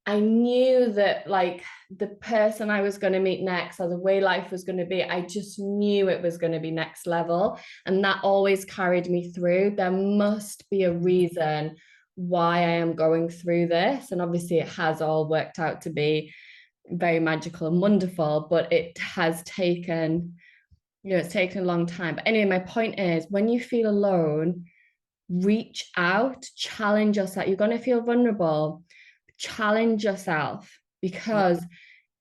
I knew that like the person I was going to meet next or the way life was going to be, I just knew it was going to be next level. And that always carried me through. There must be a reason why I am going through this. And obviously it has all worked out to be very magical and wonderful, but it has taken, it's taken a long time. But anyway, my point is, when you feel alone, reach out, challenge yourself. You're going to feel vulnerable. Challenge yourself, Yeah. because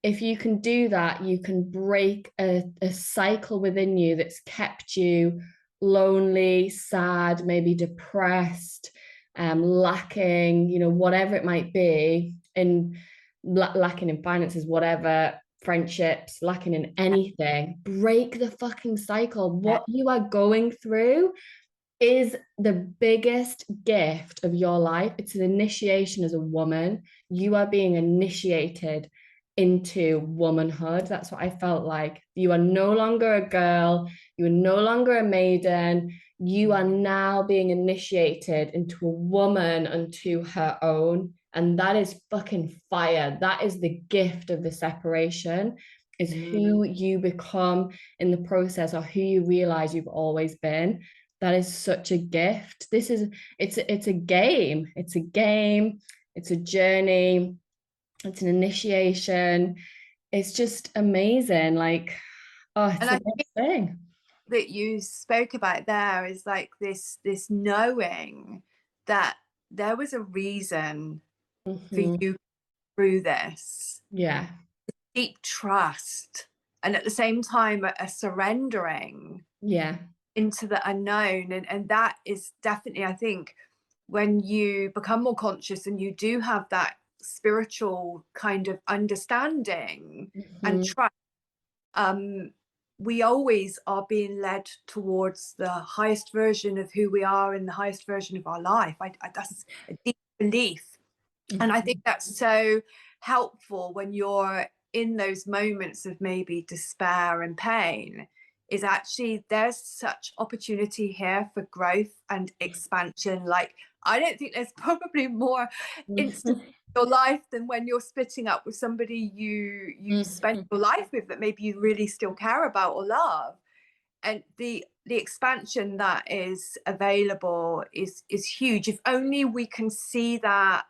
if you can do that, you can break a cycle within you that's kept you lonely, sad, maybe depressed, lacking, whatever it might be, and lacking in finances, whatever, friendships, lacking in anything. Break the fucking cycle. Yeah. What you are going through is the biggest gift of your life. It's an initiation as a woman. You are being initiated into womanhood. That's what I felt like. You are no longer a girl. You are no longer a maiden. You are now being initiated into a woman unto her own. And that is fucking fire. That is the gift of the separation, is who you become in the process, or who you realize you've always been. That is such a gift. It's a game. It's a game. It's a journey. It's an initiation. It's just amazing. Like, oh, it's And the I best think thing. that you spoke about there is like this knowing that there was a reason for Mhm. you through this, Yeah. deep trust, and at the same time a surrendering Yeah. into the unknown. And that is definitely, I think, when you become more conscious and you do have that spiritual kind of understanding and Mhm. trust, um we always are being led towards the highest version of who we are in the highest version of our life. That's a deep belief, and I think Mhm. that's so helpful when you're in those moments of maybe despair and pain, is actually there's such opportunity here for growth and expansion. Like, I don't think there's probably more instant Mhm. in your life than when you're splitting up with somebody you spent Mhm. your life with, that maybe you really still care about or love. And the expansion that is available is huge, if only we can see that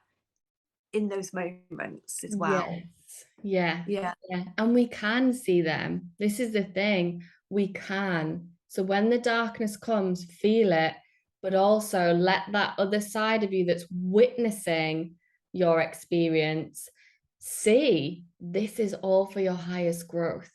in those moments as well. Yes. Yeah. Yeah. Yeah. And we can see them. This is the thing. We can. So when the darkness comes, feel it, but also let that other side of you that's witnessing your experience see this is all for your highest growth.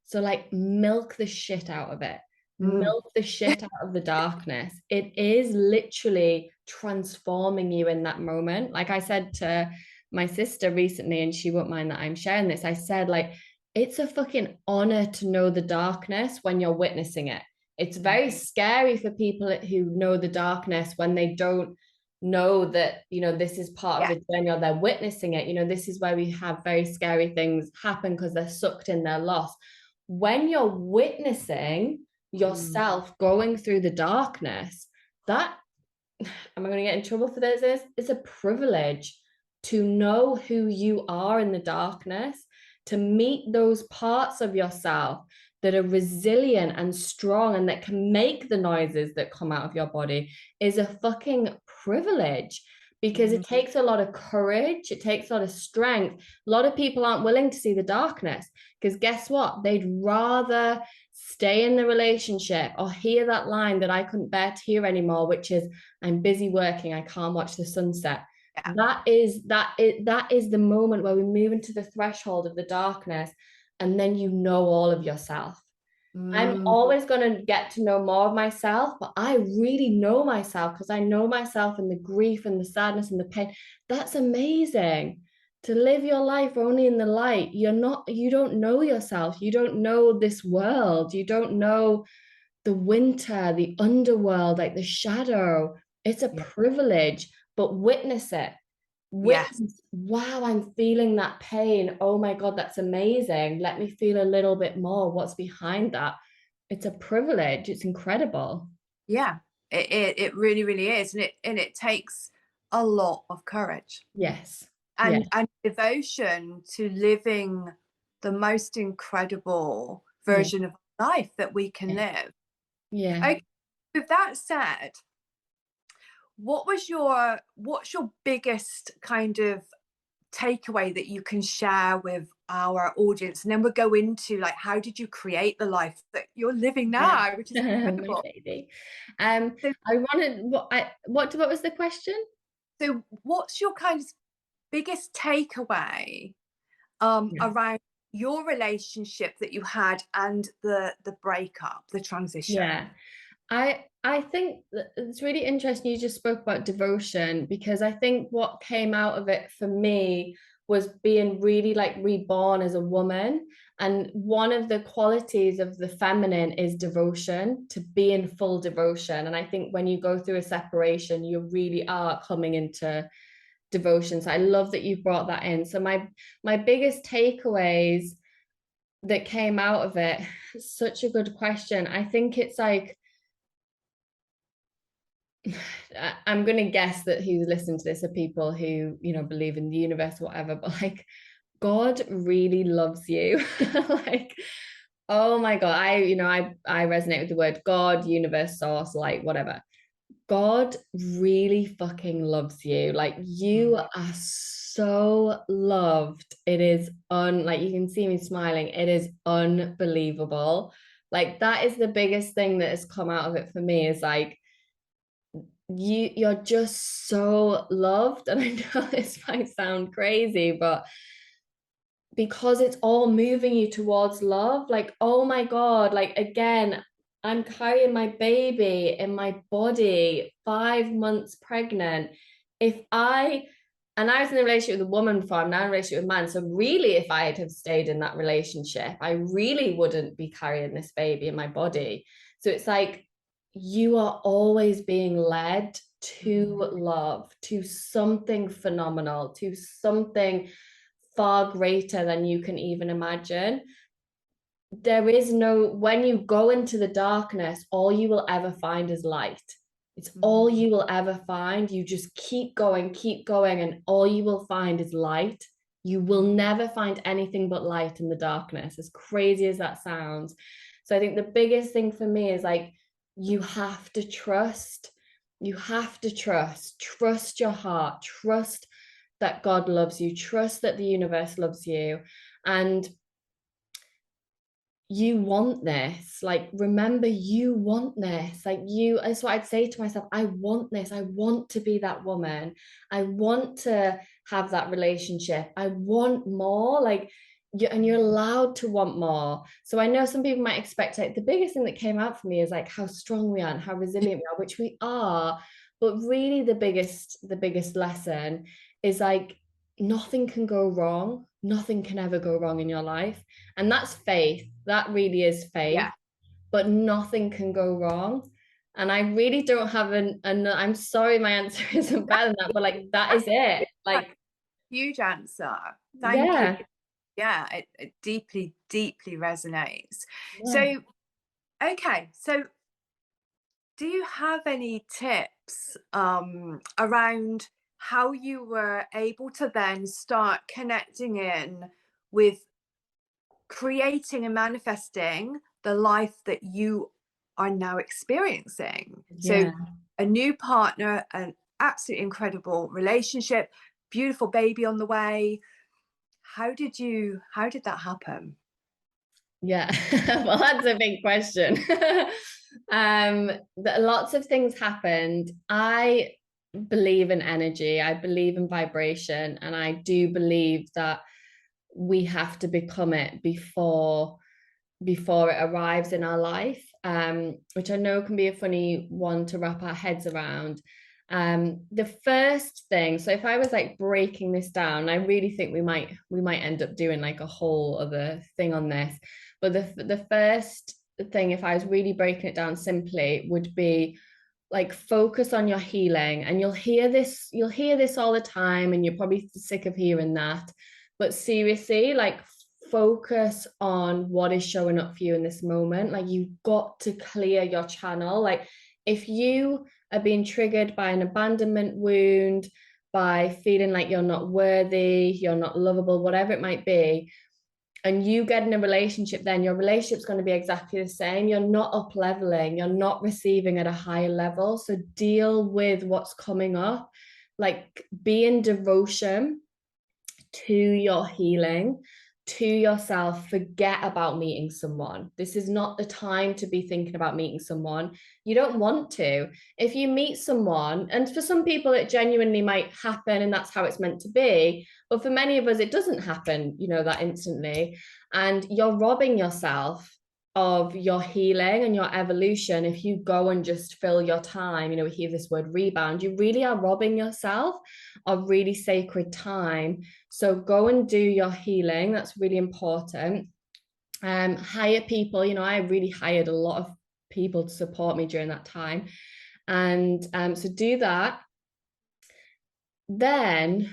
So, like, milk the shit out of it. Mm. Milk the shit out of the darkness. It is literally transforming you in that moment. Like I said to my sister recently, and she won't mind that I'm sharing this. I said, like, it's a fucking honor to know the darkness when you're witnessing it. It's very scary for people who know the darkness when they don't know that, this is part of Yeah. the journey, or they're witnessing it. This is where we have very scary things happen because they're sucked in their loss. When you're witnessing Mm. yourself going through the darkness, that, am I going to get in trouble for this? It's a privilege to know who you are in the darkness, to meet those parts of yourself that are resilient and strong and that can make the noises that come out of your body, is a fucking privilege, because it Mm. takes a lot of courage. It takes a lot of strength. A lot of people aren't willing to see the darkness because guess what? They'd rather stay in the relationship or hear that line that I couldn't bear to hear anymore, which is, I'm busy working, I can't watch the sunset. Yeah. That is the moment where we move into the threshold of the darkness, and then you know all of yourself. I'm Mm. always going to get to know more of myself, but I really know myself because I know myself in the grief and the sadness and the pain. That's amazing. To live your life only in the light. You don't know yourself. You don't know this world. You don't know the winter, the underworld, like the shadow. It's a Yeah. privilege, but witness it. Yes. Witness, wow, I'm feeling that pain. Oh my God, that's amazing. Let me feel a little bit more. What's behind that? It's a privilege. It's incredible. Yeah. It really, really is. And it takes a lot of courage Yes. Yeah. and devotion to living the most incredible Yeah. version of life that we can Yeah. live. Yeah. Okay, with that said, what's your biggest kind of takeaway that you can share with our audience, and then we'll go into like, how did you create the life that you're living Yeah. now, which is My incredible. baby. So, I wanted what was the question? so what's your kind of biggest takeaway Yeah. around your relationship that you had and the breakup, the transition? Yeah. I think that it's really interesting you just spoke about devotion, because I think what came out of it for me was being really like reborn as a woman. And one of the qualities of the feminine is devotion, to be in full devotion. And I think when you go through a separation, you really are coming into devotion. So I love that you brought that in. So my biggest takeaways that came out of it, such a good question. I think it's like, I'm going to guess that who's listening to this are people who, believe in the universe, whatever, but like, God really loves you. Like, oh my God, I resonate with the word God, universe, source, like whatever. God really fucking loves you. Like, you are so loved. It is like, you can see me smiling. It is unbelievable. Like, that is the biggest thing that has come out of it for me, is like, you're just so loved. And I know this might sound crazy, but because it's all moving you towards love, like, oh my God, like, again, I'm carrying my baby in my body, 5 months pregnant. And I was in a relationship with a woman before, I'm now in a relationship with a man. So really, if I had have stayed in that relationship, I really wouldn't be carrying this baby in my body. So it's like, you are always being led to love, to something phenomenal, to something far greater than you can even imagine. There is no, when you go into the darkness, all you will ever find is light. It's all you will ever find. You just keep going, and all you will find is light. You will never find anything but light in the darkness, as crazy as that sounds. So I think the biggest thing for me is like, you have to trust. You have to trust your heart, trust that God loves you, trust that the universe loves you. And you want this. Like, remember, you want this. Like, that's what I'd say to myself. I want this. I want to be that woman. I want to have that relationship. I want more. Like, and you're allowed to want more. So I know some people might expect, like, the biggest thing that came out for me is like how strong we are and how resilient we are, which we are. But really, the biggest lesson is like, nothing can go wrong. Nothing can ever go wrong in your life. And that's faith. That really is faith. Yeah. But nothing can go wrong. And I really don't have I'm sorry, my answer isn't better than that, but like, that is it. Like, Huge answer. Thank you. yeah. Yeah, it deeply, deeply resonates. Yeah. So, okay, so do you have any tips around how you were able to then start connecting in with creating and manifesting the life that you are now experiencing? So, Yeah. a new partner, an absolutely incredible relationship, beautiful baby on the way. How did that happen? Yeah. Well, that's a big question. Lots of things happened. I believe in energy, I believe in vibration, and I do believe that we have to become it before it arrives in our life, which I know can be a funny one to wrap our heads around. The first thing, so if I was like breaking this down, I really think we might end up doing like a whole other thing on this. But the first thing, if I was really breaking it down simply, would be like, focus on your healing. And you'll hear this all the time, and you're probably sick of hearing that. But seriously, like, focus on what is showing up for you in this moment. Like, you've got to clear your channel. Like, if you are being triggered by an abandonment wound, by feeling like you're not worthy, you're not lovable, whatever it might be, and you get in a relationship, then your relationship's going to be exactly the same. You're not up leveling, you're not receiving at a higher level. So deal with what's coming up. Like, be in devotion to your healing. to yourself, forget about meeting someone. This is not the time to be thinking about meeting someone. You don't want to. If you meet someone, and for some people it genuinely might happen and that's how it's meant to be, but for many of us it doesn't happen, that instantly. And you're robbing yourself of your healing and your evolution if you go and just fill your time. We hear this word rebound. You really are robbing yourself of really sacred time. So go and do your healing. That's really important. Hire people. I really hired a lot of people to support me during that time. And so do that. Then,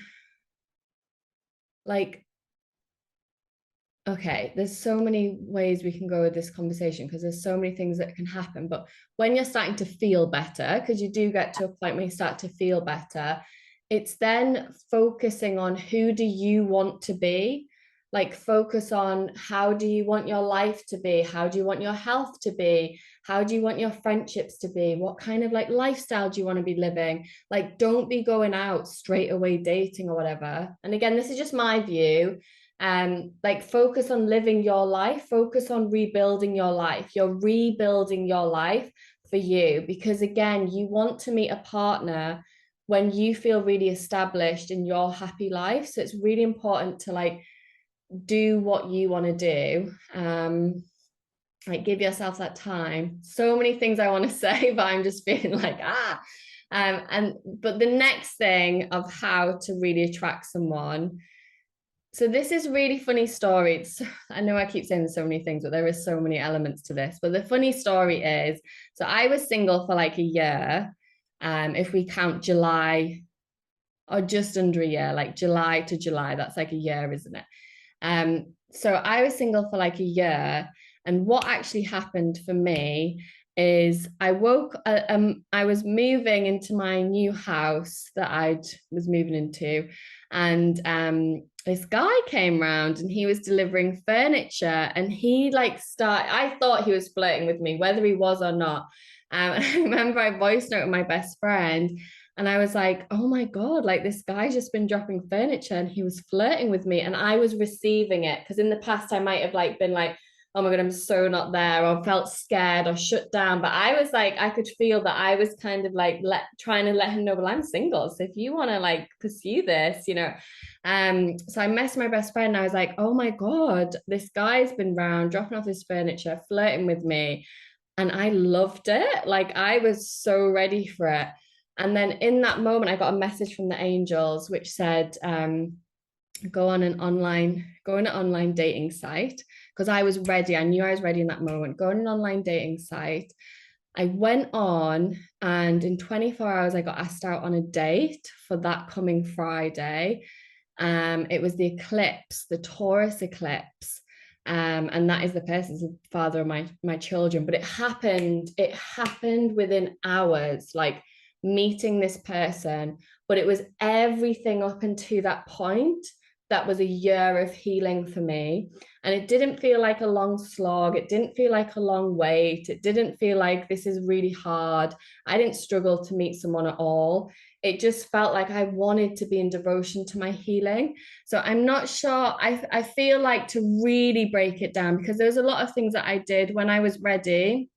okay, there's so many ways we can go with this conversation because there's so many things that can happen. But when you're starting to feel better, because you do get to a point where you start to feel better, it's then focusing on who do you want to be? Focus on how do you want your life to be? How do you want your health to be? How do you want your friendships to be? What kind of lifestyle do you want to be living? Don't be going out straight away dating or whatever. And again, this is just my view. Focus on living your life, focus on rebuilding your life. You're rebuilding your life for you because again, you want to meet a partner when you feel really established in your happy life. So it's really important to do what you want to do. Give yourself that time. So many things I want to say, but I'm just feeling but the next thing of how to really attract someone. So this is really funny story. I know I keep saying so many things, but there is so many elements to this. But the funny story is, so I was single for a year, if we count July, or just under a year, July to July, that's a year, isn't it? So I was single for a year, and what actually happened for me is I was moving into my new house that I was moving into, and this guy came round and he was delivering furniture, and he I thought he was flirting with me, whether he was or not. I remember I voice noted my best friend, and I was like, oh my God, this guy's just been dropping furniture and he was flirting with me. And I was receiving it because in the past I might have been oh my God, I'm so not there, or felt scared or shut down. But I was I could feel that I was kind of trying to let him know, well, I'm single. So if you want to pursue this, so I messaged my best friend and I was like, oh my God, this guy's been round dropping off his furniture, flirting with me. And I loved it. I was so ready for it. And then in that moment, I got a message from the angels, which said, go on an online dating site, because I was ready. I knew I was ready in that moment. Go on an online dating site. I went on, and in 24 hours, I got asked out on a date for that coming Friday. It was the eclipse, the Taurus eclipse. And that is the person's the father of my children. But it happened within hours, meeting this person. But it was everything up until that point that was a year of healing for me. And it didn't feel like a long slog. It didn't feel like a long wait. It didn't feel like this is really hard. I didn't struggle to meet someone at all. It just felt like I wanted to be in devotion to my healing. So I'm not sure. I feel like to really break it down, because there was a lot of things that I did when I was ready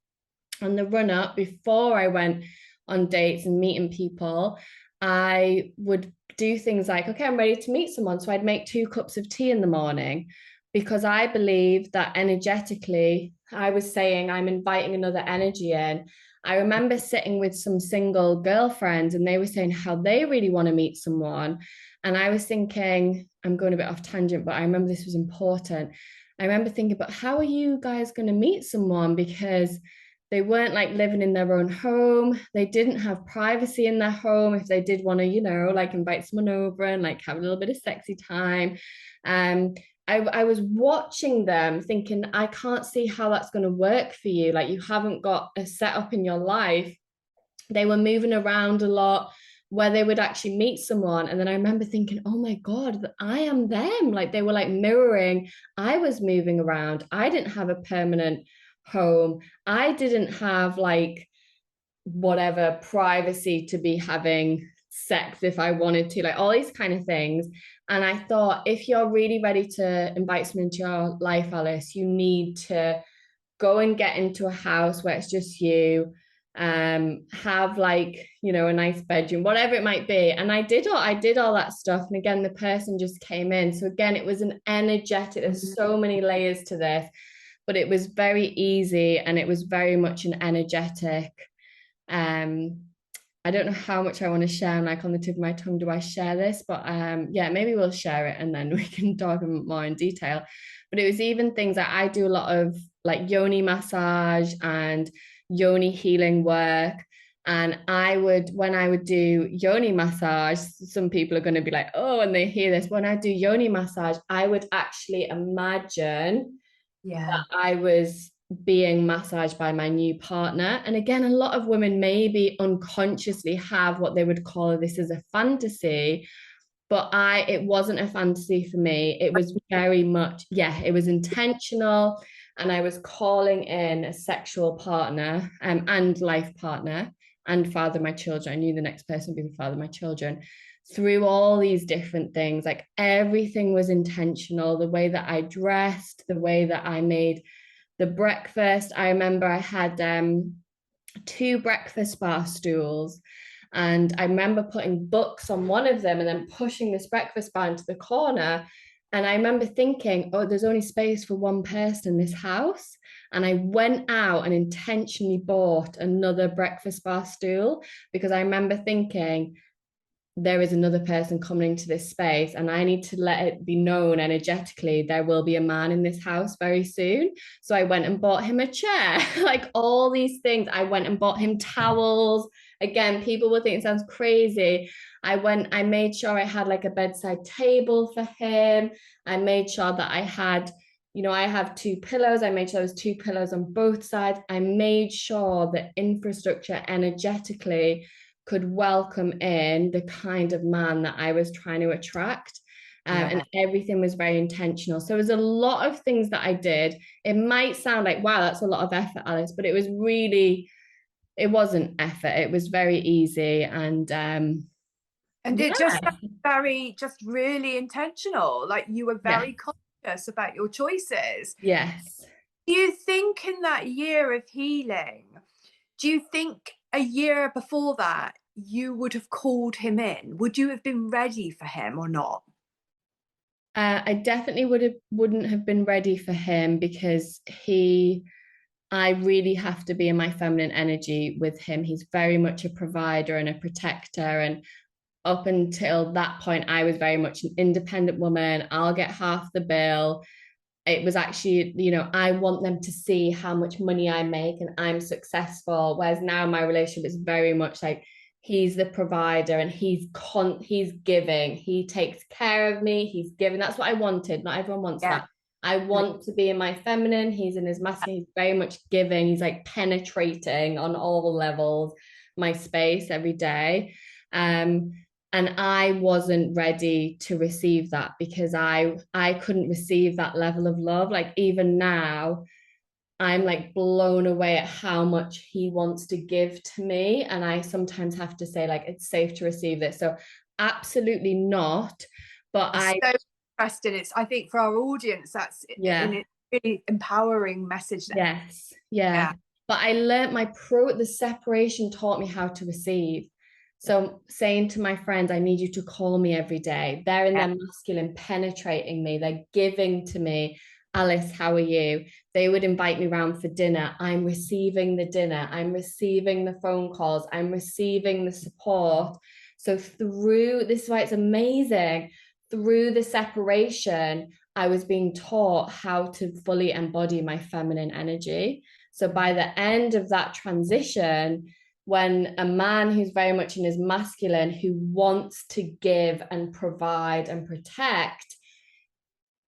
on the run up before I went on dates and meeting people. I would do things like, okay, I'm ready to meet someone. So I'd make 2 cups of tea in the morning, because I believe that energetically, I was saying I'm inviting another energy in. I remember sitting with some single girlfriends and they were saying how they really want to meet someone. And I was thinking, I'm going a bit off tangent, but I remember this was important. I remember thinking, but how are you guys going to meet someone? Because they weren't living in their own home. They didn't have privacy in their home. If they did want to, invite someone over and have a little bit of sexy time. I was watching them thinking, I can't see how that's going to work for you. You haven't got a setup in your life. They were moving around a lot where they would actually meet someone. And then I remember thinking, oh my God, I am them. They were mirroring. I was moving around. I didn't have a permanent home. I didn't have whatever privacy to be having sex if I wanted to, like all these kind of things. And I thought, if you're really ready to invite someone into your life, Alice, you need to go and get into a house where it's just you, have like, you know, a nice bedroom, whatever it might be. And I did all that stuff. And again, the person just came in. So again, it was an energetic, there's so many layers to this, but it was very easy and it was very much an energetic. I don't know how much I want to share, like on the tip of my tongue, do I share this? But yeah, maybe we'll share it and then we can talk more in detail. But it was even things that I do a lot of like yoni massage and yoni healing work. And when I would do yoni massage, some people are going to be like, oh, when they hear this, when I do yoni massage, I would actually imagine that I was being massaged by my new partner. And again, a lot of women maybe unconsciously have what they would call this as a fantasy, but it wasn't a fantasy for me. It was very much, yeah, it was intentional. And I was calling in a sexual partner, and life partner and father of my children. I knew the next person would be the father of my children through all these different things. Like everything was intentional. The way that I dressed, the way that I made the breakfast. I remember I had 2 breakfast bar stools. And I remember putting books on one of them and then pushing this breakfast bar into the corner. And I remember thinking, oh, there's only space for one person in this house. And I went out and intentionally bought another breakfast bar stool because I remember thinking, there is another person coming into this space and I need to let it be known energetically there will be a man in this house very soon. So I went and bought him a chair, like all these things. I went and bought him towels. Again, people will think it sounds crazy. I made sure I had like a bedside table for him. I made sure that I had, you know, I have 2 pillows. I made sure there was 2 pillows on both sides. I made sure the infrastructure energetically could welcome in the kind of man that I was trying to attract. And everything was very intentional. So it was a lot of things that I did. It might sound like, wow, that's a lot of effort, Alice, but it wasn't effort. It was very easy. And it just really intentional. Like you were very conscious about your choices. Yes. Do you think in that year of healing, do you think a year before that you would have called him in? Would you have been ready for him or not? I definitely wouldn't have been ready for him because I really have to be in my feminine energy with him. He's very much a provider and a protector. And up until that point, I was very much an independent woman. I'll get half the bill. It was actually, you know, I want them to see how much money I make and I'm successful. Whereas now my relationship is very much like he's the provider and he's giving. He takes care of me. He's giving. That's what I wanted. Not everyone wants that. I want to be in my feminine. He's in his masculine. He's very much giving. He's like penetrating on all levels my space every day. And I wasn't ready to receive that because I couldn't receive that level of love. Like even now, I'm like blown away at how much he wants to give to me. And I sometimes have to say, like, it's safe to receive this. So absolutely not. But I'm so interested. I think for our audience, that's a really empowering message there. Yes. Yeah. But I learned the separation taught me how to receive. So saying to my friends, I need you to call me every day. They're in their masculine, penetrating me. They're giving to me. Alice, how are you? They would invite me around for dinner. I'm receiving the dinner. I'm receiving the phone calls. I'm receiving the support. So this is why it's amazing. Through the separation, I was being taught how to fully embody my feminine energy. So by the end of that transition, when a man who's very much in his masculine, who wants to give and provide and protect,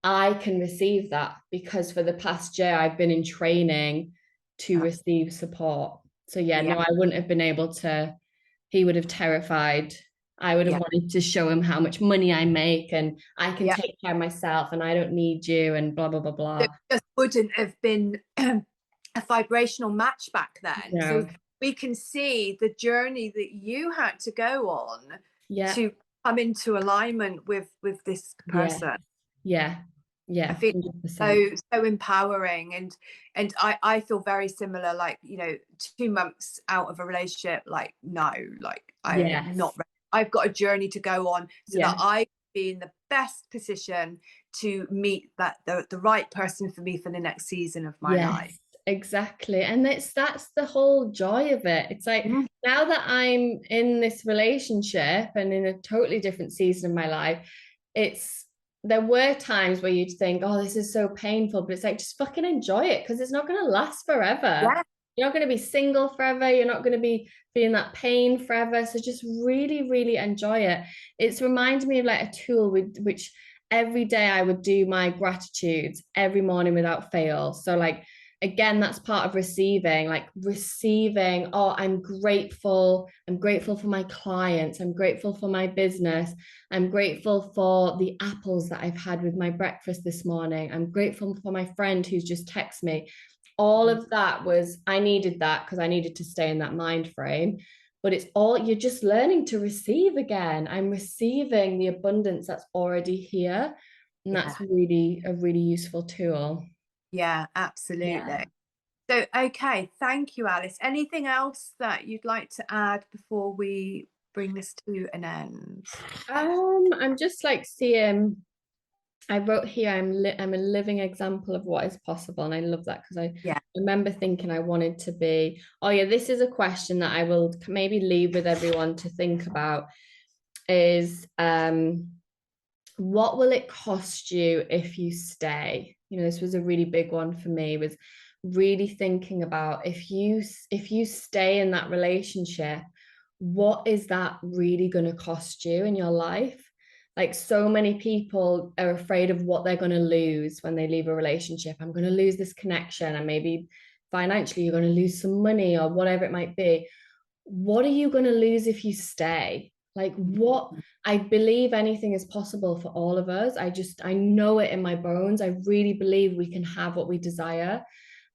I can receive that because for the past year, I've been in training to receive support. So no, I wouldn't have been able to, he would have terrified. I would have wanted to show him how much money I make and I can take care of myself and I don't need you and blah, blah, blah, blah. It just wouldn't have been a vibrational match back then. No. So we can see the journey that you had to go on Yeah. to come into alignment with this Yeah. person. Yeah. I Yeah. feel 100%. so empowering, and I feel very similar. Like, 2 months out of a relationship, like, no, like, I'm not Yes. ready. I've got a journey to go on so that Yeah. I be in the best position to meet the right person for me for the next season of my life. Yes, exactly. And that's the whole joy of it. It's like Mm, now that I'm in this relationship and in a totally different season of my life, it's there were times where you'd think, oh, this is so painful, but it's like just fucking enjoy it because it's not going to last forever. yeah, You're not going to be single forever. You're not going to be feeling that pain forever. So just really, really enjoy it. It's reminded me of like a tool which every day I would do my gratitudes every morning without fail. So like again, that's part of receiving, like receiving, oh, I'm grateful for my clients, I'm grateful for my business, I'm grateful for the apples that I've had with my breakfast this morning, I'm grateful for my friend who's just texted me. All of that was, I needed that because I needed to stay in that mind frame. But it's all, you're just learning to receive again. I'm receiving the abundance that's already here. And yeah, that's really a really useful tool. yeah, Yeah. absolutely. So, okay, thank you, Alice. Anything else that you'd like to add before we bring this to an end? I'm just like seeing, I wrote here, I'm a living example of what is possible. And I love that because I Yeah, remember thinking I wanted to be, oh yeah, this is a question that I will maybe leave with everyone to think about is what will it cost you if you stay? This was a really big one for me, was really thinking about if you stay in that relationship, what is that really going to cost you in your life? Like so many people are afraid of what they're going to lose when they leave a relationship. I'm going to lose this connection, and maybe financially you're going to lose some money or whatever it might be. What are you going to lose if you stay? Like, what? I believe anything is possible for all of us. I know it in my bones. I really believe we can have what we desire.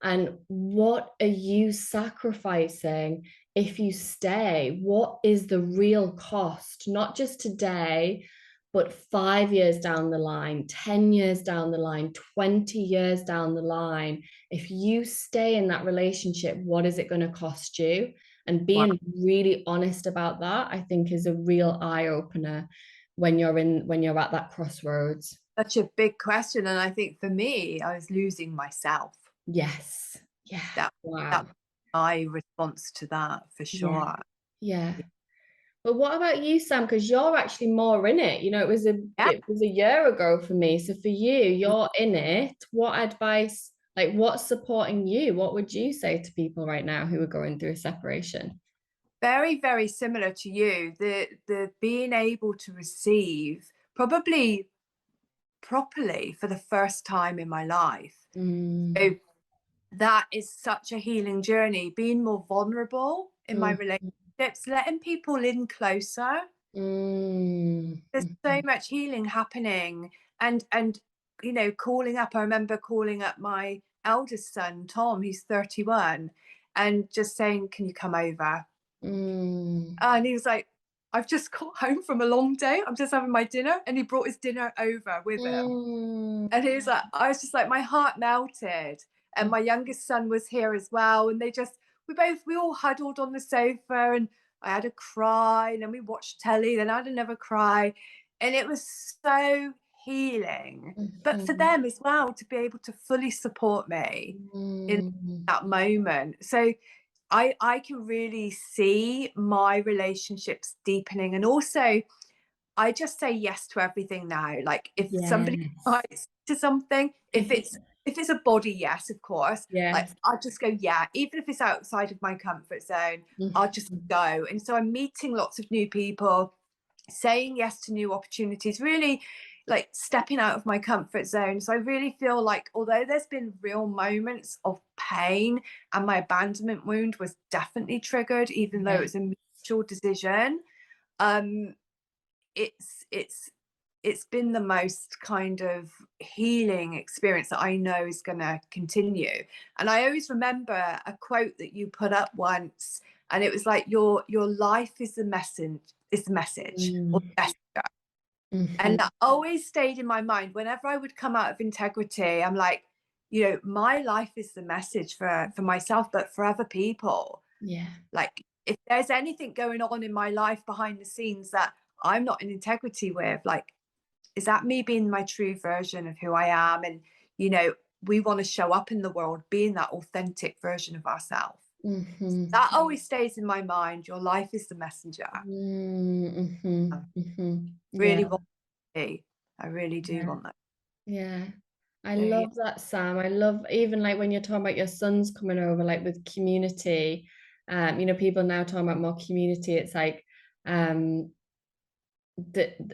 And what are you sacrificing if you stay? What is the real cost? Not just today, but 5 years down the line, 10 years down the line, 20 years down the line. If you stay in that relationship, what is it going to cost you? And wow, being really honest about that, I think, is a real eye opener when you're at that crossroads. such a big question. And I think for me, I was losing myself. Yes. Yeah. That Wow. that my response to that for Yeah. sure. Yeah. But what about you, Sam? Because you're actually more in it. Yeah. It was a year ago for me. So for you, you're in it. What advice, like what's supporting you? What would you say to people right now who are going through a separation? Very, very similar to you. The being able to receive probably properly for the first time in my life. Mm, So that is such a healing journey, being more vulnerable in my mm, relationships, letting people in closer. mm, There's so mhm, much healing happening, and calling up. I remember calling up my eldest son, Tom, who's 31, and just saying, "Can you come over?" mm, And he was like, "I've just got home from a long day. I'm just having my dinner." And he brought his dinner over with him. mm, And he was like, I was just like, my heart melted. And mm, my youngest son was here as well. And we all huddled on the sofa, and I had a cry, and then we watched telly, then I had another cry. And it was so healing. But for mhm, them as well, to be able to fully support me in mm. that moment. So I can really see my relationships deepening. And also I just say yes to everything now. Like if somebody Yes. invites to something, if it's a body yes, of course, like Yes. I'll just go yeah, even if it's outside of my comfort zone, I'll just Mhm. go. And so I'm meeting lots of new people, saying yes to new opportunities, really like stepping out of my comfort zone. So I really feel like although there's been real moments of pain, and my abandonment wound was definitely triggered, even though it Yeah. was a mutual decision, um it's been the most kind of healing experience that I know is going to continue. And I always remember a quote that you put up once, and it was like your life is the message or Mm. messenger. And Mhm. that always stayed in my mind. Whenever I would come out of integrity, I'm like, my life is the message for myself, but for other people. Yeah. Like, if there's anything going on in my life behind the scenes that I'm not in integrity with, like, is that me being my true version of who I am? And, we want to show up in the world being that authentic version of ourselves. Mhm. That always stays in my mind. Your life is the messenger. I Mhm. Mhm. Yeah. really want to be. I really do Yeah. want that. Yeah. I So, yeah. love that, Sam. I love even like when you're talking about your sons coming over, like with community, people now talking about more community. It's like um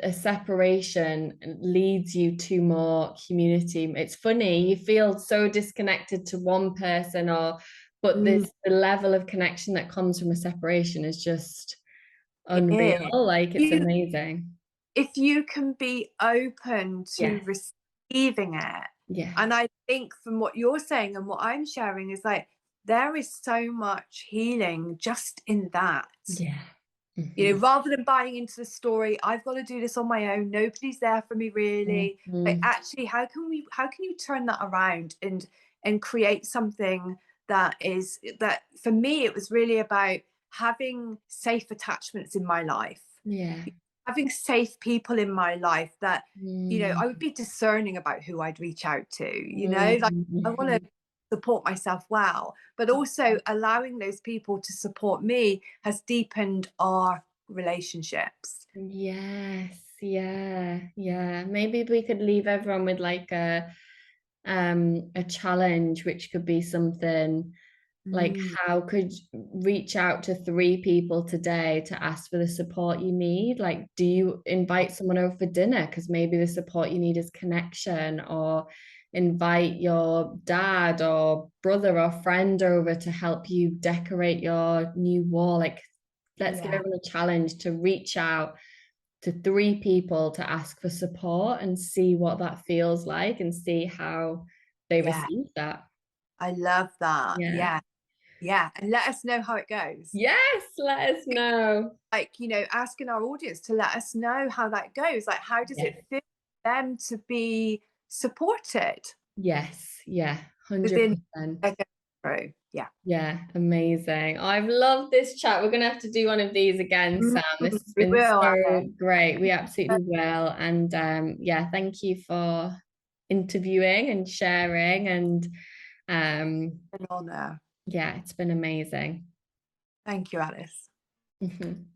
a separation leads you to more community. It's funny, you feel so disconnected to one person, but Mm, this the level of connection that comes from a separation is just it is. unreal. Like it's You, amazing. if you can be open to Yes. receiving it, Yes. and I think from what you're saying and what I'm sharing is like, there is so much healing just in that. Yeah. Hmm. Rather than buying into the story, I've got to do this on my own, nobody's there for me really. Like, Hmm. actually, how can you turn that around and create something that for me, it was really about having safe attachments in my life, Yeah. having safe people in my life that, Mm. I would be discerning about who I'd reach out to, like, I want to Mhm. support myself well, but also allowing those people to support me has deepened our relationships. Yes, yeah, yeah. Maybe we could leave everyone with like a challenge, which could be something like Mm, how could reach out to 3 people today to ask for the support you need? Like, do you invite someone over for dinner because maybe the support you need is connection, or invite your dad or brother or friend over to help you decorate your new wall? Like, let's give yeah, everyone a challenge to reach out to 3 people to ask for support and see what that feels like and see how they yeah, receive that. I love that. Yeah. Yeah, yeah, and let us know how it goes. Yes, let us know. Like, asking our audience to let us know how that goes. Like, how does Yes. it feel for them to be supported Yes. Yeah. within 100%. their go through? Yeah. Yeah. Amazing. I've loved this chat. We're going to have to do one of these again, Sam. This has We been will, so Alice. great. We absolutely will. And yeah, thank you for interviewing and sharing. And An honor. yeah, it's been amazing. Thank you, Alice. Mhm.